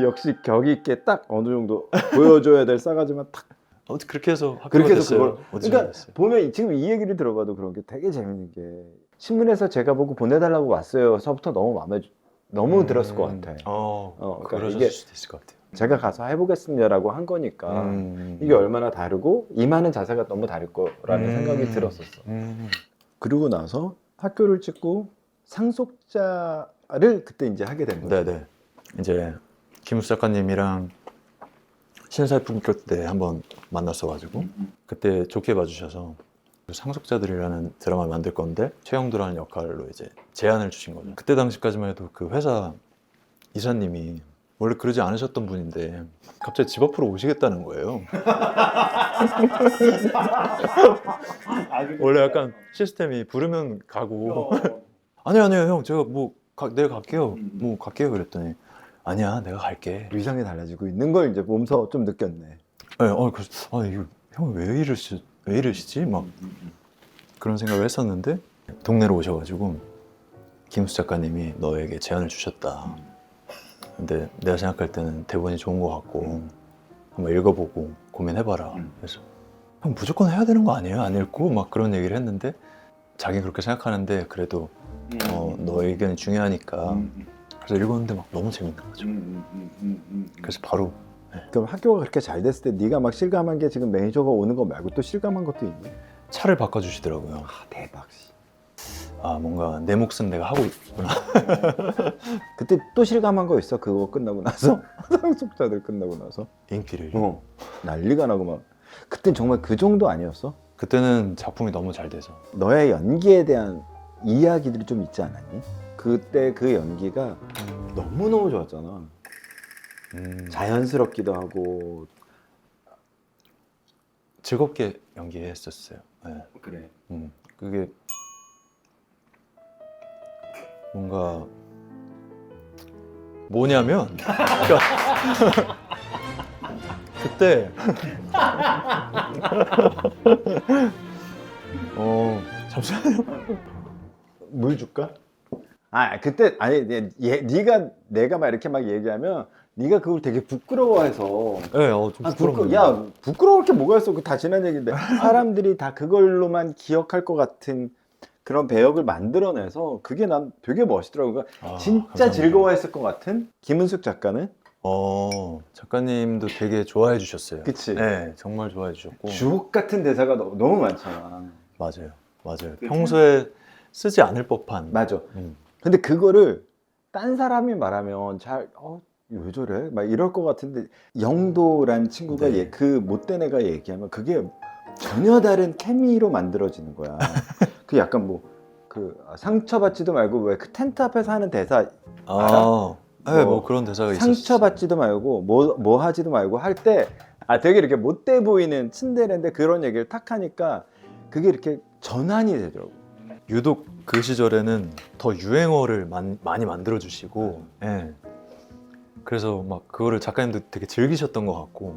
역시 격이 있게 딱 어느 정도 보여줘야 될 싸가지만 탁. 아무튼 그렇게 해서 학교가 그렇게 해서 됐어요. 그걸. 오디션이 그러니까 됐어요. 보면 지금 이 얘기를 들어봐도 그런 게 되게 재밌는 게 신문에서 제가 보고 보내달라고 왔어요.서부터 너무 들었을 것 같아. 그러니까 그러셨을 이게 수도 있을 것 같아요. 제가 가서 해보겠습니다라고 한 거니까 이게 얼마나 다르고 임하는 자세가 너무 다를 거라는 생각이 들었었어. 그리고 나서 학교를 찍고 상속자를 그때 이제 하게 된 거예요. 네네. 이제 김우수 작가님이랑 신사의 품격 때 한번 만났어가지고 그때 좋게 봐주셔서 상속자들이라는 드라마를 만들 건데 최영도라는 역할로 이제 제안을 주신 거죠. 그때 당시까지만 해도 그 회사 이사님이 원래 그러지 않으셨던 분인데 갑자기 집 앞으로 오시겠다는 거예요. 원래 약간 시스템이 부르면 가고 아니요 형 제가 내일 갈게요. 뭐 갈게요 그랬더니 아니야 내가 갈게. 위상이 달라지고 있는 걸 이제 몸소 좀 느꼈네. 네, 그래서 이거 형 왜 이러시지? 막 그런 생각을 했었는데 동네로 오셔가지고 김우수 작가님이 너에게 제안을 주셨다. 근데 내가 생각할 때는 대본이 좋은 것 같고 한번 읽어보고 고민해봐라. 그래서 형 무조건 해야 되는 거 아니에요? 안 읽고 막 그런 얘기를 했는데 자기 그렇게 생각하는데 그래도 너 의견이 중요하니까 그래서 읽었는데 막 너무 재밌는 거죠. 그래서 바로 그럼 학교가 그렇게 잘 됐을 때 네가 막 실감한 게 지금 매니저가 오는 거 말고 또 실감한 것도 있니? 차를 바꿔주시더라고요. 아 대박. 아 뭔가 내 몫은 내가 하고 있구나. 그때 또 실감한 거 있어? 그거 끝나고 나서 상속자들 끝나고 나서 인기를. 난리가 나고 막 그땐 정말 그 정도 아니었어? 그때는 작품이 너무 잘 돼서. 너의 연기에 대한 이야기들이 좀 있지 않았니? 그때 그 연기가 너무너무 좋았잖아. 자연스럽기도 하고. 즐겁게 연기했었어요. 네. 그래. 그게 뭔가 뭐냐면 그러니까 그때 잠시만요. 물 줄까? 아 그때 아니 네가 내가 막 이렇게 막 얘기하면 네가 그걸 되게 부끄러워해서 네, 좀 부끄러워. 야 부끄러울 게 뭐가 있어? 그 다 지난 얘기인데 사람들이 다 그걸로만 기억할 것 같은 그런 배역을 만들어내서 그게 난 되게 멋있더라고. 그러니까 진짜 감사합니다. 즐거워했을 것 같은 김은숙 작가는 작가님도 되게 좋아해 주셨어요. 그치? 네, 정말 좋아해 주셨고. 주옥 같은 대사가 너무 많잖아. 맞아요. 평소에 쓰지 않을 법한. 맞아. 근데 그거를 딴 사람이 말하면 왜 저래? 막 이럴 것 같은데 영도란 친구가 네. 그 못된 애가 얘기하면 그게 전혀 다른 케미로 만들어지는 거야. 그 약간 상처받지도 말고 왜 그 텐트 앞에서 하는 대사 알아? 네, 뭐 그런 대사가 있었어요. 상처받지도 말고 뭐 하지도 말고 할 때 되게 이렇게 못돼 보이는 츤데레인데 그런 얘기를 탁 하니까 그게 이렇게 전환이 되더라고. 유독 그 시절에는 더 유행어를 많이 만들어 주시고, 예. 그래서 막 그거를 작가님도 되게 즐기셨던 것 같고,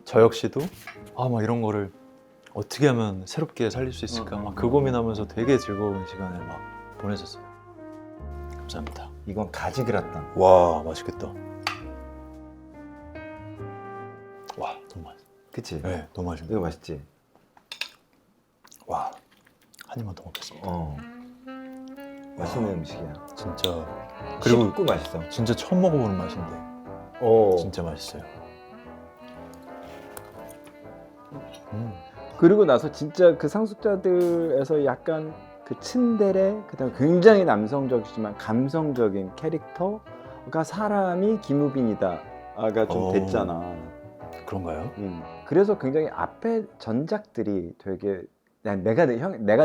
저 역시도 막 이런 거를 어떻게 하면 새롭게 살릴 수 있을까 막 그 고민하면서 되게 즐거운 시간을 막 보내셨어요. 감사합니다. 이건 가지 그라탕. 와, 맛있겠다. 와, 너무 맛있어. 그치? 네, 너무 맛있네. 이거 맛있지? 와, 한 입만 더 먹겠습니다. 맛있는 음식이야. 진짜. 그리고 쉽고 맛있어. 진짜 처음 먹어보는 맛인데 진짜 맛있어요. 그리고 나서 진짜 그 상속자들에서 약간 그 츤데레, 그다음에 굉장히 남성적이지만 감성적인 캐릭터가 사람이 김우빈이다가 좀 됐잖아. 그런가요? 그래서 굉장히 앞에 전작들이 되게 내가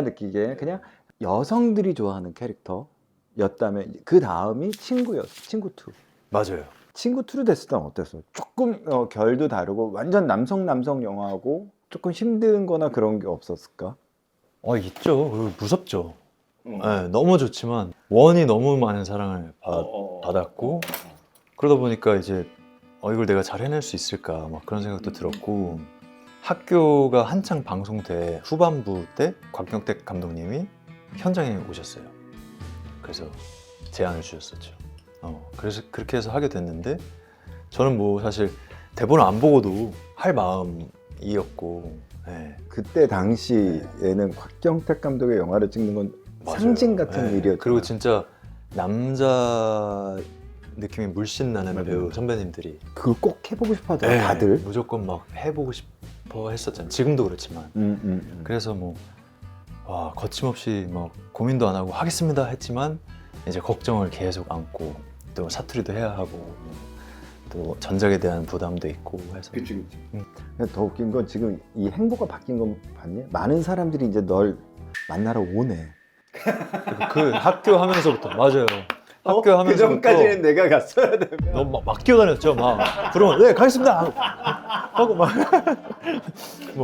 느끼기에 그냥 여성들이 좋아하는 캐릭터였다면 그 다음이 친구였어. 친구 2. 맞아요. 친구 2로 됐을 땐 어땠어? 조금 결도 다르고 완전 남성 영화고 조금 힘든 거나 그런 게 없었을까? 있죠. 무섭죠. 네, 너무 좋지만 원이 너무 많은 사랑을 받았고 그러다 보니까 이제 이걸 내가 잘 해낼 수 있을까 막 그런 생각도 들었고 학교가 한창 방송대 후반부 때 곽경택 감독님이 현장에 오셨어요. 그래서 제안을 주셨었죠. 그래서 그렇게 해서 하게 됐는데 저는 뭐 사실 대본을 안 보고도 할 마음이었고 그때 당시에는 곽경택 감독의 영화를 찍는 건 맞아요. 상징 같은 일이었죠. 그리고 진짜 남자 느낌이 물씬 나는 맞아요. 배우 선배님들이 그걸 꼭 해보고 싶어 하더라 다들. 무조건 막 해보고 싶어 했었잖아요. 지금도 그렇지만 그래서 뭐 거침없이 막 고민도 안 하고 하겠습니다 했지만 이제 걱정을 계속 안고 또 사투리도 해야 하고 또 전작에 대한 부담도 있고 해서. 그치. 더 웃긴 건 지금 이 행보가 바뀐 건 봤니? 많은 사람들이 이제 널 만나러 오네. 그 학교 하면서부터 맞아요. 학교 하면서부터 그 전까지는 내가 갔어야 되면 너무 막 뛰어다녔죠. 막 그러면 네 가겠습니다 하고 막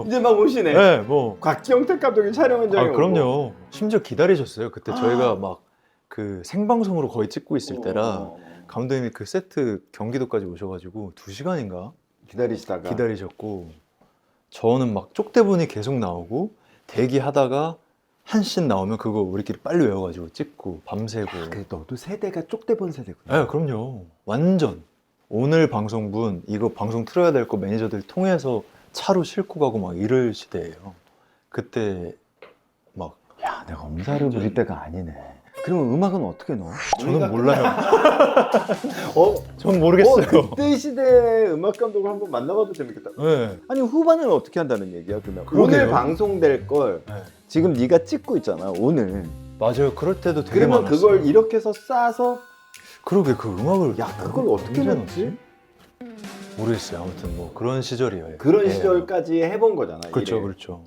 이제 막 오시네. 네, 뭐 곽경택 감독이 촬영 현장에 오고. 그럼요. 심지어 기다리셨어요. 그때 저희가 막 그 생방송으로 거의 찍고 있을 때라 감독님이 그 세트 경기도까지 오셔가지고 2시간인가 기다리시다가 기다리셨고 저는 막 쪽대본이 계속 나오고 대기하다가 한 씬 나오면 그거 우리끼리 빨리 외워가지고 찍고 밤새고. 그래, 너도 세대가 쪽대본 세대구나. 네, 그럼요. 완전 오늘 방송분 이거 방송 틀어야 될 거 매니저들 통해서 차로 싣고 가고 막 이럴 시대예요. 그때 막 야, 내가 엄살을 부릴 때가 아니네. 그러면 음악은 어떻게 넣어? 저는 몰라요. 어? 전 모르겠어요. 그때 시대의 음악 감독을 한번 만나봐도 재밌겠다. 네. 아니 후반은 어떻게 한다는 얘기야 그러면? 그러게요. 오늘 방송될 걸 네. 지금 네가 찍고 있잖아 오늘. 맞아요. 그럴 때도 되게 그러면 많았어요. 그걸 이렇게 해서 싸서 그렇게 그 음악을 야 그걸 어떻게 언제 넣지? 모르겠어요. 아무튼 뭐 그런 시절이에요. 그런 예. 시절까지 해본 거잖아. 그렇죠, 일을. 그렇죠,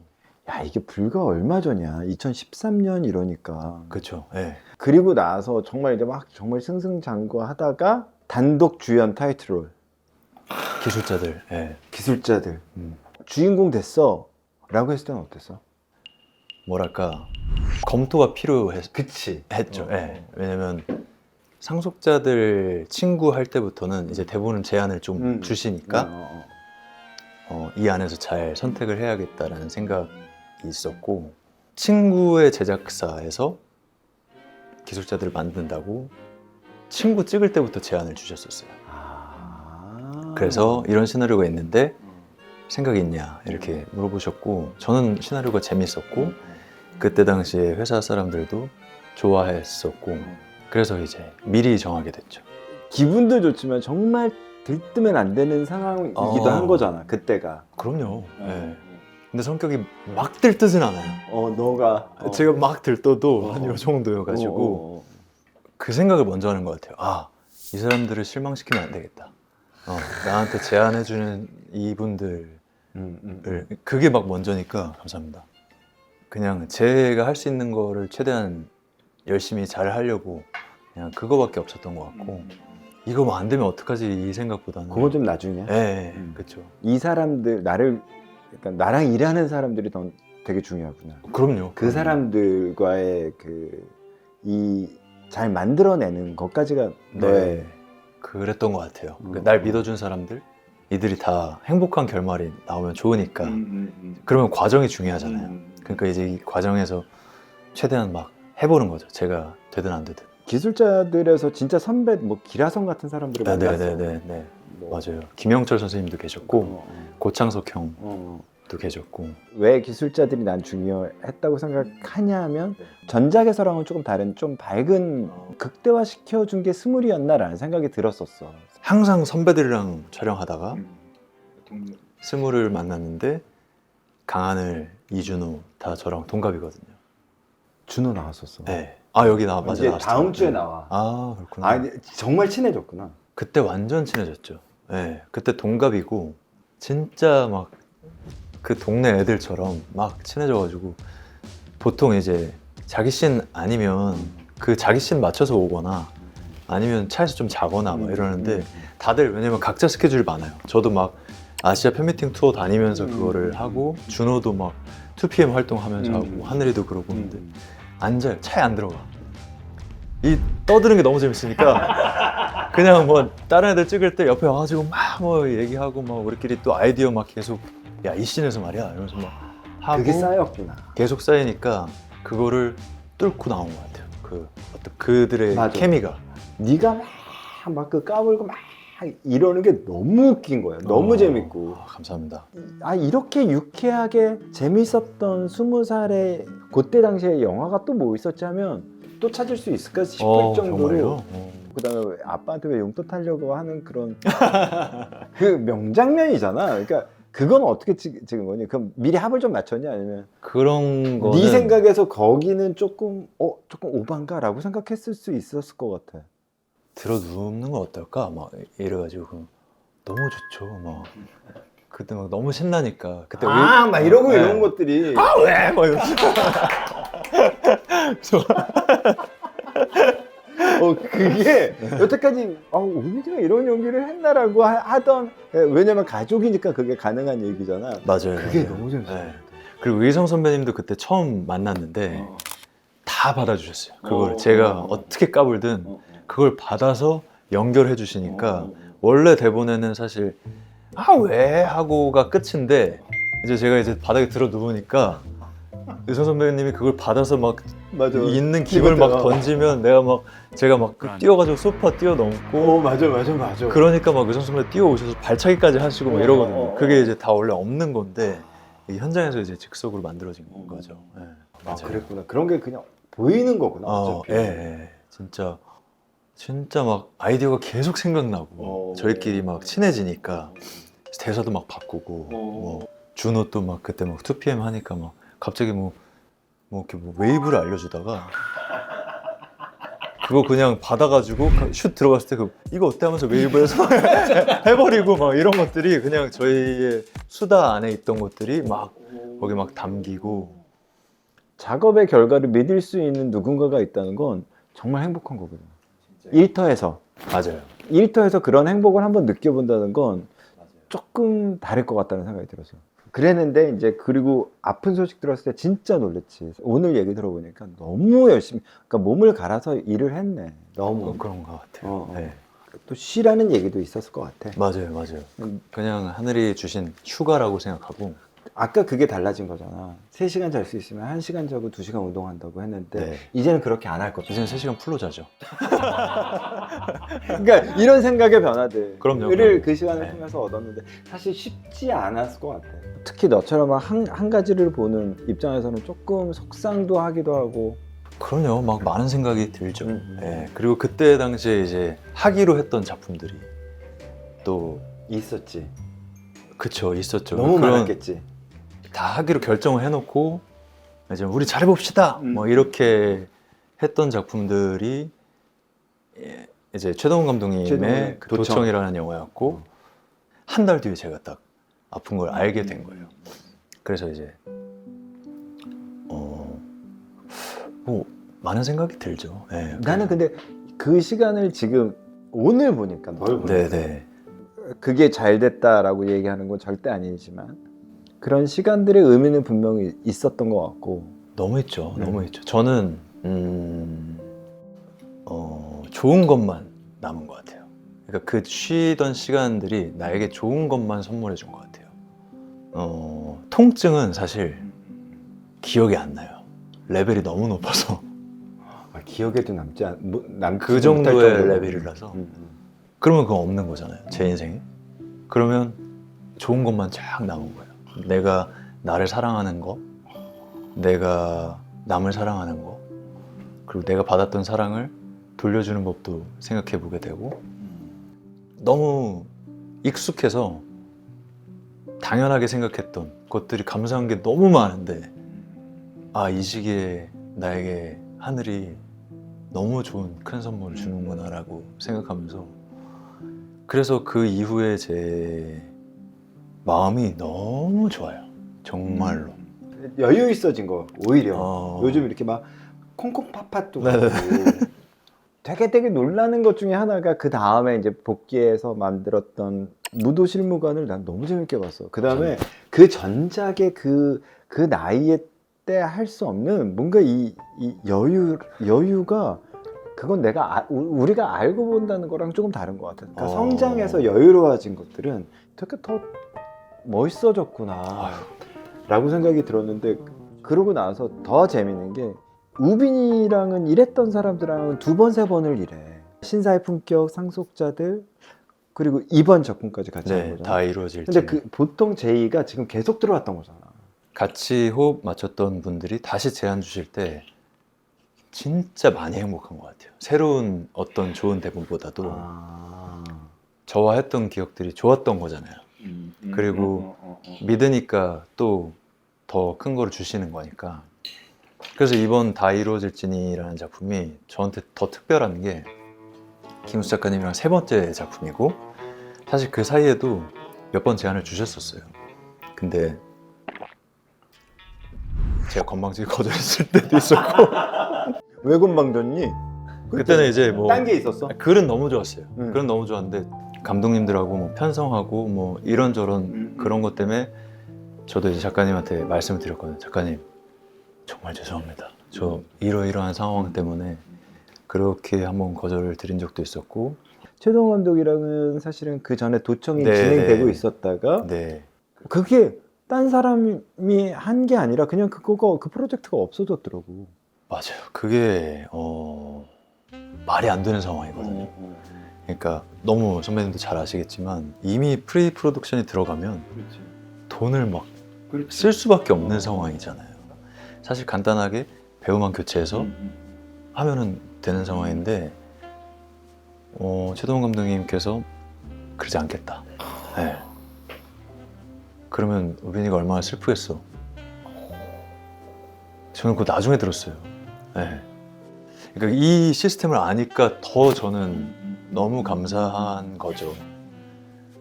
야 이게 불과 얼마 전이야. 2013년 이러니까. 그렇죠. 예. 그리고 나서 정말 이제 막 정말 승승장구하다가 단독 주연 타이틀롤 기술자들. 예. 기술자들 주인공 됐어라고 했을 때는 어땠어? 뭐랄까 검토가 필요했죠. 그치. 예. 왜냐면 상속자들 친구 할 때부터는 이제 대부분 제안을 좀 주시니까 이 안에서 잘 선택을 해야겠다라는 생각이 있었고 친구의 제작사에서 기술자들을 만든다고 친구 찍을 때부터 제안을 주셨었어요. 그래서 이런 시나리오가 있는데 생각이 있냐 이렇게 물어보셨고 저는 시나리오가 재밌었고 그때 당시에 회사 사람들도 좋아했었고 그래서 이제 미리 정하게 됐죠. 기분도 좋지만 정말 들뜨면 안 되는 상황이기도 한 거잖아 그때가. 그럼요. 예. 근데 성격이 막 들뜨진 않아요. 너가 제가 막 들떠도 한 요 정도여가지고 그 생각을 먼저 하는 것 같아요. 아, 이 사람들을 실망시키면 안 되겠다. 나한테 제안해주는 이분들을 그게 막 먼저니까 감사합니다. 그냥 제가 할 수 있는 거를 최대한 열심히 잘 하려고 그냥 그거밖에 없었던 것 같고 이거 뭐 안 되면 어떡하지 이 생각보다는 그건 좀 나중이야. 예, 그렇죠. 이 사람들 그러니까 나랑 일하는 사람들이 더 되게 중요하구나. 그럼요. 그 사람들과의 이 잘 만들어내는 것까지가 너의 네, 그랬던 것 같아요. 날 믿어준 사람들 이들이 다 행복한 결말이 나오면 좋으니까 그러면 과정이 중요하잖아요. 그러니까 이제 이 과정에서 최대한 막 해보는 거죠. 제가 되든 안 되든. 기술자들에서 진짜 선배 뭐 기라성 같은 사람들을 만났어. 네네네. 뭐. 맞아요. 김영철 선생님도 계셨고 고창석 형도 계셨고. 왜 기술자들이 난 중요했다고 생각하냐면 전작에서랑은 조금 다른 좀 밝은 극대화 시켜준 게 스물이었나라는 생각이 들었었어. 항상 선배들이랑 촬영하다가 스물을 만났는데 강하늘, 이준호 다 저랑 동갑이거든요. 준호 나왔었어. 네. 아 여기 맞아 이제 나왔어요. 다음 주에 나와. 아 그렇구나. 아 정말 친해졌구나. 그때 완전 친해졌죠. 네. 그때 동갑이고 진짜 막 그 동네 애들처럼 막 친해져가지고 보통 이제 자기 씬 아니면 그 자기 씬 맞춰서 오거나 아니면 차에서 좀 자거나 막 이러는데 다들 왜냐면 각자 스케줄이 많아요. 저도 막 아시아 팬미팅 투어 다니면서 그거를 하고 준호도 막 2PM 활동하면서 하고 하늘이도 그러고 있는데 앉아요. 차에 안 들어가. 이 떠드는 게 너무 재밌으니까 그냥 뭐 다른 애들 찍을 때 옆에 와가지고 막 뭐 얘기하고 막 우리끼리 또 아이디어 막 계속 야 이 씬에서 말이야 이러면서 막 하고 그게 쌓였구나. 계속 쌓이니까 그거를 뚫고 나온 것 같아요. 그 어떤 그들의 맞아. 케미가. 네가 막 그 까불고 막 이러는 게 너무 웃긴 거야. 너무 재밌고. 감사합니다. 아 이렇게 유쾌하게 재밌었던 20살의 그때 당시에 영화가 또 뭐 있었지 하면 또 찾을 수 있을까 싶을 정도로. 정말요? 그다음에 아빠한테 왜 용돈 타려고 하는 그런 그 명장면이잖아. 그러니까 그건 어떻게 찍은 거니? 그럼 미리 합을 좀 맞췄냐 아니면 그런 거는 네 생각에서 거기는 조금 오반가라고 생각했을 수 있었을 것 같아. 들어 눕는 건 어떨까? 막 이래가지고 너무 좋죠. 막 그때 막 너무 신나니까 그때 막 이러고 네. 이런 것들이 왜? 막 이러면서 그게 여태까지 오미디가 이런 연기를 했나라고 하던 왜냐면 가족이니까 그게 가능한 얘기잖아. 맞아요. 그게 맞아요. 너무 재밌어요. 네. 그리고 의성 선배님도 그때 처음 만났는데 다 받아주셨어요. 그걸 제가 어떻게 까불든 그걸 받아서 연결해 주시니까 원래 대본에는 사실 왜 하고가 끝인데 이제 제가 이제 바닥에 들어 누우니까 의성 선배님이 그걸 받아서 막 맞아. 있는 김을 막 던지면 제가 막 뛰어가지고 소파 뛰어넘고 맞아. 그러니까 막 의성 선배 뛰어오셔서 발차기까지 하시고 막 이러거든요. 그게 어. 이제 다 원래 없는 건데 이 현장에서 이제 즉석으로 만들어진 거죠. 네, 맞아요. 그랬구나. 그런 게 그냥 보이는 거구나. 예, 예. 진짜 막 아이디어가 계속 생각나고 저희끼리 막 친해지니까 대사도 막 바꾸고 뭐 준호 또 막 그때 막 2PM 하니까 막 갑자기 뭐 이렇게 뭐 웨이브를 알려주다가 그거 그냥 받아가지고 슛 들어갔을 때 이거 어때 하면서 웨이브에서 해버리고 막 이런 것들이 그냥 저희의 수다 안에 있던 것들이 막 거기 막 담기고. 작업의 결과를 믿을 수 있는 누군가가 있다는 건 정말 행복한 거거든요. 일터에서 그런 행복을 한번 느껴본다는 건 조금 다를 것 같다는 생각이 들었어요. 그랬는데 이제 그리고 아픈 소식 들었을 때 진짜 놀랬지. 오늘 얘기 들어보니까 너무 열심히, 그러니까 몸을 갈아서 일을 했네. 너무 그런 것 같아요. 네. 또 쉬라는 얘기도 있었을 것 같아. 맞아요. 그냥 하늘이 주신 휴가라고 생각하고. 아까 그게 달라진 거잖아. 3시간 잘 수 있으면 1시간 자고 2시간 운동한다고 했는데 네. 이제는 그렇게 안 할 거죠. 이제는 3시간 풀로 자죠. 그러니까 이런 생각의 변화들을 그럼요. 그 시간을 통해서 얻었는데 사실 쉽지 않았을 것 같아. 특히 너처럼 한 가지를 보는 입장에서는 조금 속상도 하기도 하고. 그럼요. 막 많은 생각이 들죠. 네. 그리고 그때 당시에 이제 하기로 했던 작품들이 또 있었지. 그쵸, 있었죠. 너무 많았겠지. 다 하기로 결정을 해놓고 이제 우리 잘해봅시다 뭐 이렇게 했던 작품들이 이제 최동훈 감독님의 그 도청이라는 영화였고 한 달 뒤에 제가 딱 아픈 걸 알게 된 거예요. 그래서 이제 뭐 많은 생각이 들죠. 네, 나는 근데 그 시간을 지금 오늘 보니까 널 보니까 네네. 그게 잘 됐다라고 얘기하는 건 절대 아니지만 그런 시간들의 의미는 분명히 있었던 것 같고. 너무 있죠. 저는 좋은 것만 남은 것 같아요. 그러니까 그 쉬던 시간들이 나에게 좋은 것만 선물해 준 것 같아요. 통증은 사실 기억이 안 나요. 레벨이 너무 높아서. 기억에도 남지 그 정도의 레벨이라서. 그러면 그건 없는 거잖아요. 제 인생에. 그러면 좋은 것만 쫙 남은 거예요. 내가 나를 사랑하는 거, 내가 남을 사랑하는 거, 그리고 내가 받았던 사랑을 돌려주는 법도 생각해 보게 되고, 너무 익숙해서 당연하게 생각했던 것들이 감사한 게 너무 많은데, 이 시기에 나에게 하늘이 너무 좋은 큰 선물을 주는구나 라고 생각하면서, 그래서 그 이후에 제 마음이 너무 좋아요. 정말로. 여유 있어진 거 오히려. 요즘 이렇게 막 콩콩팥팥도 하고 되게 놀라는 것 중에 하나가 그 다음에 이제 복귀해서 만들었던 무도 실무관을 난 너무 재밌게 봤어. 그 다음에 그 전작의 그 나이에 때 할 수 없는 뭔가 이 여유가 그건 우리가 알고 본다는 거랑 조금 다른 것 같아. 그러니까 성장해서 여유로워진 것들은 되게 더 멋있어졌구나 라고 생각이 들었는데, 그러고 나서 더 재밌는 게 우빈이랑은 일했던 사람들랑은 2번, 3번을 일해. 신사의 품격, 상속자들, 그리고 이번 작품까지 같이 한 거잖아. 다 이루어질 근데 때. 보통 제이가 지금 계속 들어왔던 거잖아. 같이 호흡 맞췄던 분들이 다시 제안 주실 때 진짜 많이 행복한 것 같아요. 새로운 어떤 좋은 대본보다도 저와 했던 기억들이 좋았던 거잖아요. 그리고 믿으니까 또 더 큰 거를 주시는 거니까. 그래서 이번 다 이루어질지니라는 작품이 저한테 더 특별한 게 김우수 작가님이랑 3번째 작품이고, 사실 그 사이에도 몇 번 제안을 주셨었어요. 근데 제가 건방지게 거절했을 때도 있었고. 왜 건방졌니? 그때는 이제 뭐 딴 게 있었어? 글은 너무 좋았어요. 글은 너무 좋았는데 감독님들하고 뭐 편성하고 뭐 이런저런 그런 것 때문에 저도 이제 작가님한테 말씀을 드렸거든요. 작가님, 정말 죄송합니다. 저 이러이러한 상황 때문에 그렇게 한번 거절을 드린 적도 있었고. 최동원 감독이랑은 사실은 그 전에 도청이 진행되고 있었다가 그게 딴 사람이 한 게 아니라 그냥 그 프로젝트가 없어졌더라고. 맞아요. 그게 말이 안 되는 상황이거든요. 그러니까 너무 선배님도 잘 아시겠지만 이미 프리 프로덕션이 들어가면 돈을 막 쓸 수밖에 없는 상황이잖아요. 사실 간단하게 배우만 교체해서 하면은 되는 상황인데 최동원 감독님께서 그러지 않겠다. 네. 그러면 우빈이가 얼마나 슬프겠어. 저는 그거 나중에 들었어요. 네. 그러니까 이 시스템을 아니까 더 저는 너무 감사한 거죠.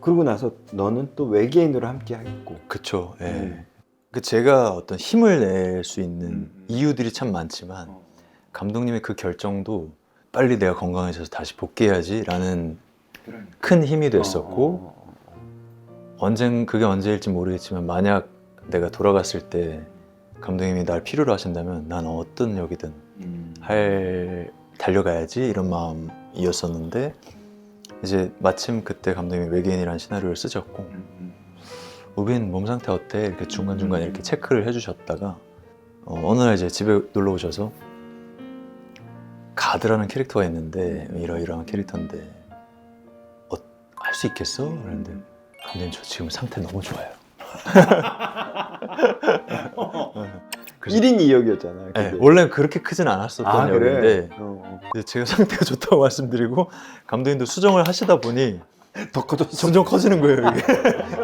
그러고 나서 너는 또 외계인으로 함께 하겠고. 그쵸. 예. 그 제가 어떤 힘을 낼 수 있는 이유들이 참 많지만 감독님의 그 결정도 빨리 내가 건강해져서 다시 복귀해야지라는 큰 힘이 됐었고 그게 언제일지 모르겠지만 만약 내가 돌아갔을 때 감독님이 날 필요로 하신다면 난 어떤 역이든 달려가야지 이런 마음이었었는데 이제 마침 그때 감독님이 외계인이라는 시나리오를 쓰셨고 우빈 몸 상태 어때? 이렇게 중간중간 이렇게 체크를 해주셨다가 어느 날 이제 집에 놀러 오셔서 가드라는 캐릭터가 있는데 이러이러한 캐릭터인데 할 수 있겠어? 그랬는데 감독님 저 지금 상태 너무 좋아요. 그래서 1인 2역이었잖아. 네, 원래 그렇게 크진 않았었던 역인데 이제 제가 상태가 좋다고 말씀드리고 감독님도 수정을 하시다 보니 더 커졌어. 점점 커지는 거예요 이게.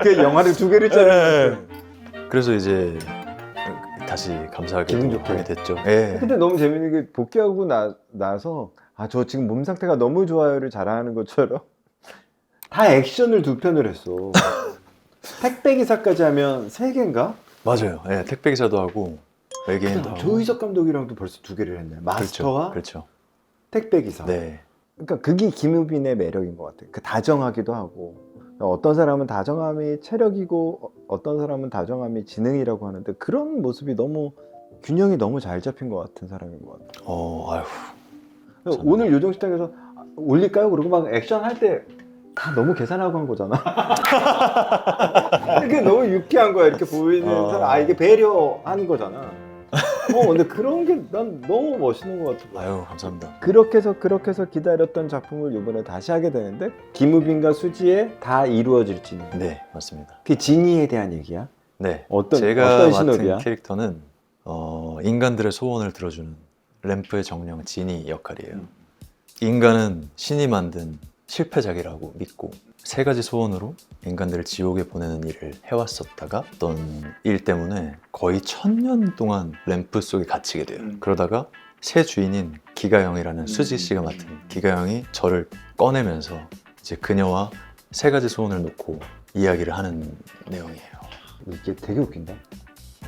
그 영화를 2개를 짜는. 그래서 이제 다시 감사하게 기분 좋게. 하게 됐죠. 예. 근데 너무 재밌는 게 복귀하고 나서 저 지금 몸 상태가 너무 좋아요를 잘하는 것처럼 다 액션을 2편을 했어. 택배 기사까지 하면 3개인가? 맞아요. 예, 택배 기사도 하고 외계인도 하고. 조희석 감독이랑도 벌써 2개를 했네. 마스터와 그렇죠. 택배 기사. 네. 그러니까 그게 김우빈의 매력인 것 같아. 그 다정하기도 하고 어떤 사람은 다정함이 체력이고 어떤 사람은 다정함이 지능이라고 하는데 그런 모습이 너무 균형이 너무 잘 잡힌 것 같은 사람인 것 같아. 아휴. 오늘 요정식당에서 올릴까요? 그리고 막 액션 할 때 다 너무 계산하고 한 거잖아. 이게 너무 유쾌한 거야. 이렇게 보이는 사람. 이게 배려하는 거잖아. 근데 그런 게 난 너무 멋있는 것 같아. 아유, 감사합니다. 그렇게 해서 기다렸던 작품을 이번에 다시 하게 되는데 김우빈과 수지의 다 이루어질지니. 네, 맞습니다. 그게 지니에 대한 얘기야? 네. 어떤 제가 맡은 신호비야? 캐릭터는 인간들의 소원을 들어주는 램프의 정령 지니 역할이에요. 인간은 신이 만든 실패작이라고 믿고 3가지 소원으로 인간들을 지옥에 보내는 일을 해왔었다가 어떤 일 때문에 거의 1000년 동안 램프 속에 갇히게 돼요. 그러다가 새 주인인 기가영이라는 수지 씨가 맡은 기가영이 저를 꺼내면서 이제 그녀와 3가지 소원을 놓고 이야기를 하는 내용이에요. 이게 되게 웃긴다.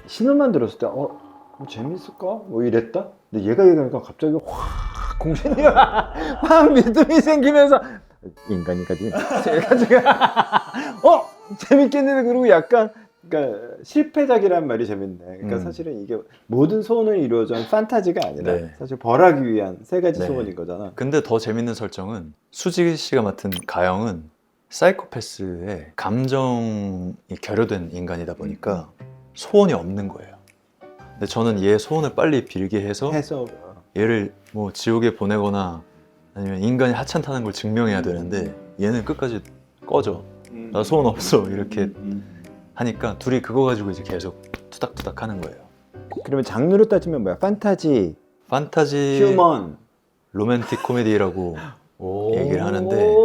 신호만 들었을 때 재밌을까? 뭐 이랬다? 근데 얘가 얘기하니까 갑자기 확 공신이 막 믿음이 생기면서 인간이까지 재밌겠는데 그리고 약간 그러니까 실패작이란 말이 재밌네. 그러니까 사실은 이게 모든 소원을 이루어준 판타지가 아니라 네. 사실 벌하기 위한 3가지 네. 소원인 거잖아. 근데 더 재밌는 설정은 수지 씨가 맡은 가영은 사이코패스의 감정이 결여된 인간이다 보니까 소원이 없는 거예요. 근데 저는 얘 소원을 빨리 빌게 해서 얘를 뭐 지옥에 보내거나 아니면 인간이 하찮다는 걸 증명해야 되는데 얘는 끝까지 꺼져. 나 소원 없어. 이렇게 하니까 둘이 그거 가지고 이제 계속 투닥투닥 하는 거예요. 그러면 장르로 따지면 뭐야? 판타지, 휴먼, 로맨틱 코미디라고 얘기를 하는데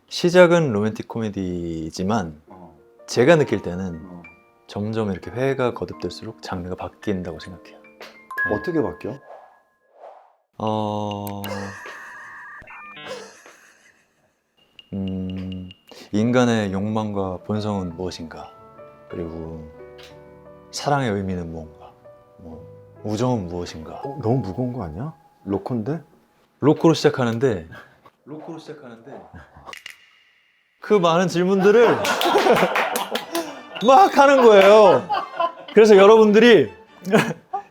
시작은 로맨틱 코미디지만 제가 느낄 때는 점점 이렇게 회가 거듭될수록 장르가 바뀐다고 생각해요. 어떻게 바뀌어? 인간의 욕망과 본성은 무엇인가? 그리고 사랑의 의미는 무언가? 우정은 무엇인가? 너무 무거운 거 아니야? 로콘데? 로코로 시작하는데 그 많은 질문들을 막 하는 거예요. 그래서 여러분들이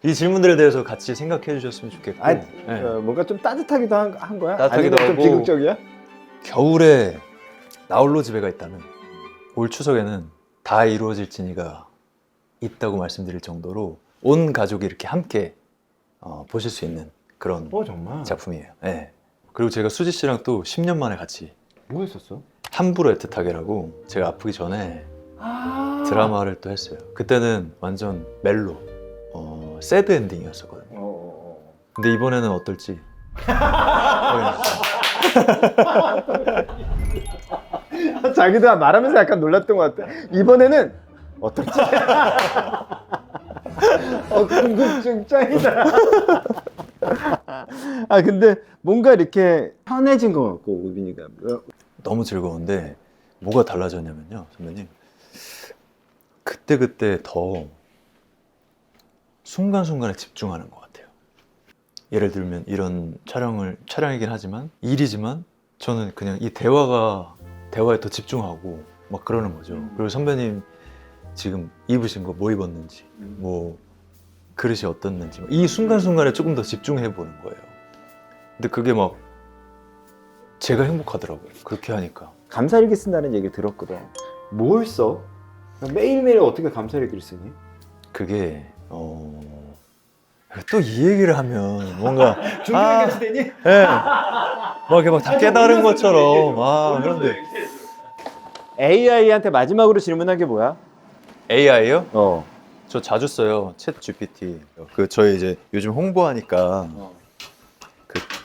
이 질문들에 대해서 같이 생각해 주셨으면 좋겠고 뭔가 좀 따뜻하기도 한 거야? 따뜻하기도 아니면 좀 하고. 비극적이야? 겨울에 나홀로 집에가 있다면 올 추석에는 다 이루어질 지니가 있다고 말씀드릴 정도로 온 가족이 이렇게 함께 보실 수 있는 그런 정말? 작품이에요. 네. 그리고 제가 수지 씨랑 또 10년 만에 같이 뭐 했었어? 함부로 애틋하게라고 제가 아프기 전에 드라마를 또 했어요. 그때는 완전 멜로 새드 엔딩이었었거든요. 근데 이번에는 어떨지. 자기도 말하면서 약간 놀랐던 것 같아. 이번에는 어떨지. 궁금증 짱이다. 아 근데 뭔가 이렇게 편해진 것 같고 우빈이가 너무 즐거운데 뭐가 달라졌냐면요, 선배님. 그때그때 더 순간순간에 집중하는 것 같아요. 예를 들면 이런 촬영이긴 하지만 일이지만 저는 그냥 이 대화에 더 집중하고 막 그러는 거죠. 그리고 선배님 지금 입으신 거 뭐 입었는지, 뭐 그릇이 어떻는지 이 순간순간에 조금 더 집중해 보는 거예요. 근데 그게 막 제가 행복하더라고요. 그렇게 하니까. 감사일기 쓴다는 얘기 들었거든. 뭘 써? 매일매일 어떻게 감사일기를 쓰니? 그게 또 이 얘기를 하면 뭔가 되니? 예. 막 이렇게 막 다 깨달은 것처럼 그런데 AI한테 마지막으로 질문한 게 뭐야? AI요? 저 자주 써요. 챗 GPT. 저희 이제 요즘 홍보하니까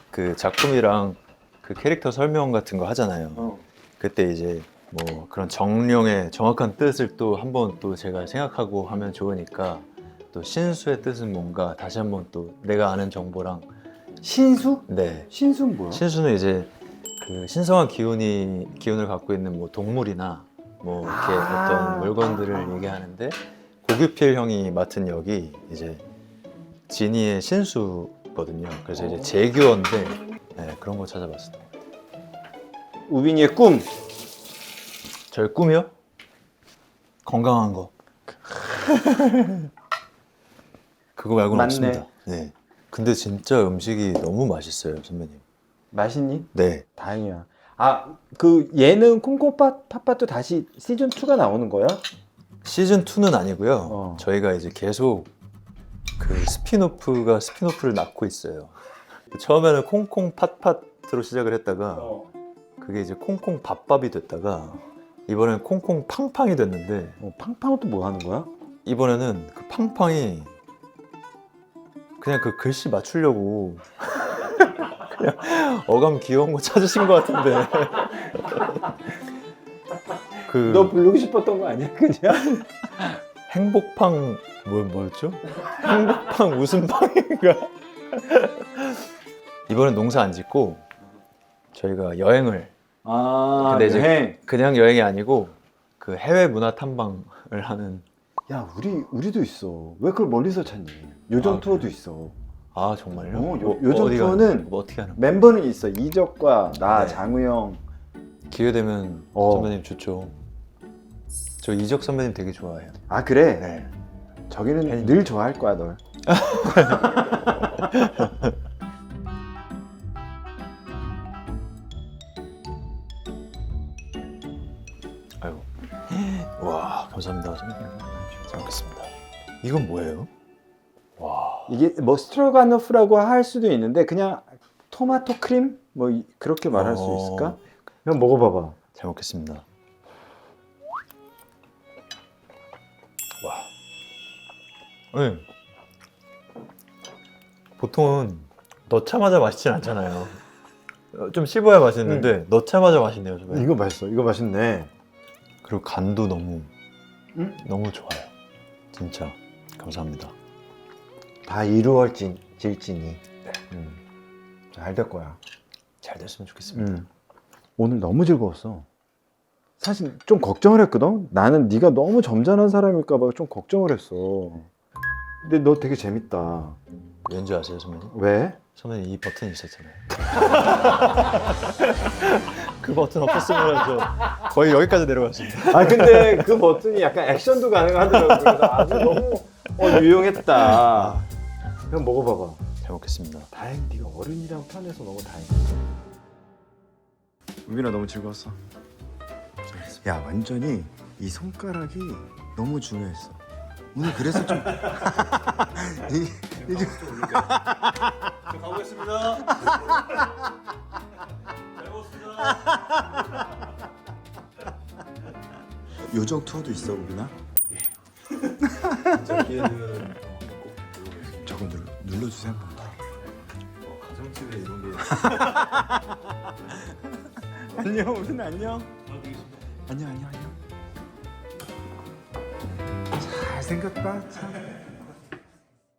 그 작품이랑 그 캐릭터 설명 같은 거 하잖아요. 그때 이제 뭐 그런 정령의 정확한 뜻을 또 한번 또 제가 생각하고 하면 좋으니까 또 신수의 뜻은 뭔가 다시 한번 또 내가 아는 정보랑 신수? 네. 신수는 뭐야? 신수는 이제 그 신성한 기운을 갖고 있는 뭐 동물이나 뭐 이렇게 어떤 물건들을 얘기하는데 고규필 형이 맡은 역이 이제 지니의 신수거든요. 그래서 이제 재규어인데 네, 그런 거 찾아봤어요. 우빈이의 꿈. 저의 꿈이요? 건강한 거. 그거 말고는 맞네. 없습니다. 네. 근데 진짜 음식이 너무 맛있어요, 선배님. 맛있니? 네. 다행이야. 그 예능 콩콩 팥팥도 다시 시즌 2가 나오는 거야? 시즌 2는 아니고요. 저희가 이제 계속 그 스피노프를 낳고 있어요. 처음에는 콩콩 팥팥으로 시작을 했다가 그게 이제 콩콩 밥밥이 됐다가 이번에는 콩콩 팡팡이 됐는데 팡팡은 또 뭐 하는 거야? 이번에는 그 팡팡이 그냥 그 글씨 맞추려고 그냥 어감 귀여운 거 찾으신 것 같은데 너 부르고 싶었던 거 아니야 그냥? 행복팡 뭐였죠? 행복팡 웃음팡인가? 이번엔 농사 안 짓고 저희가 여행을 근데 이제 여행. 그냥 여행이 아니고 그 해외 문화 탐방을 하는. 야 우리도 있어. 왜 그걸 멀리서 찾니? 요정 투어도 있어. 아 정말요? 요정 투어는 뭐 어떻게 하는 거예요? 멤버는 있어. 이적과 나, 네. 장우 형. 기회 되면 선배님 좋죠. 저 이적 선배님 되게 좋아해요. 아 그래? 네. 저기는 팬입니다. 늘 좋아할 거야 널. 아이고. 와 감사합니다 선배님. 잘 먹겠습니다. 이건 뭐예요? 와. 이게 뭐 스트로가노프라고 할 수도 있는데 그냥 토마토 크림? 뭐 그렇게 말할 수 있을까? 그냥 먹어봐봐. 잘 먹겠습니다. 와. 네. 보통은 넣자마자 맛있진 않잖아요. 좀 씹어야 맛있는데 넣자마자 맛있네요. 선배님. 이거 맛있어. 이거 맛있네. 그리고 간도 너무 응? 좋아요. 진짜 감사합니다. 다 이루어질지니. 잘 될 거야. 잘 됐으면 좋겠습니다. 오늘 너무 즐거웠어. 사실 좀 걱정을 했거든. 나는 네가 너무 점잖은 사람일까 봐 좀 걱정을 했어. 근데 너 되게 재밌다. 왠지 아세요, 선배님? 왜? 선배님 이 버튼이 있었잖아요. 그 버튼 없었으면 저 거의 여기까지 내려갔습니다. 아 근데 그 버튼이 약간 액션도 가능하더라고. 그래서 아주 너무 유용했다. 그럼 먹어봐봐. 잘 먹겠습니다. 다행 네가 어른이랑 편해서 너무 다행이야. 우빈아 너무 즐거웠어. 야 완전히 이 손가락이 너무 중요했어. 오늘 그래서 좀 이제 가보겠습니다. 잘 먹었습니다. 요정 투어도 있어 우빈아? 저 기회는 저거 눌러주세요 한 번 더. 유튜브에 이런 게 안녕, 우린 안녕. 안녕. 잘생겼다. 참.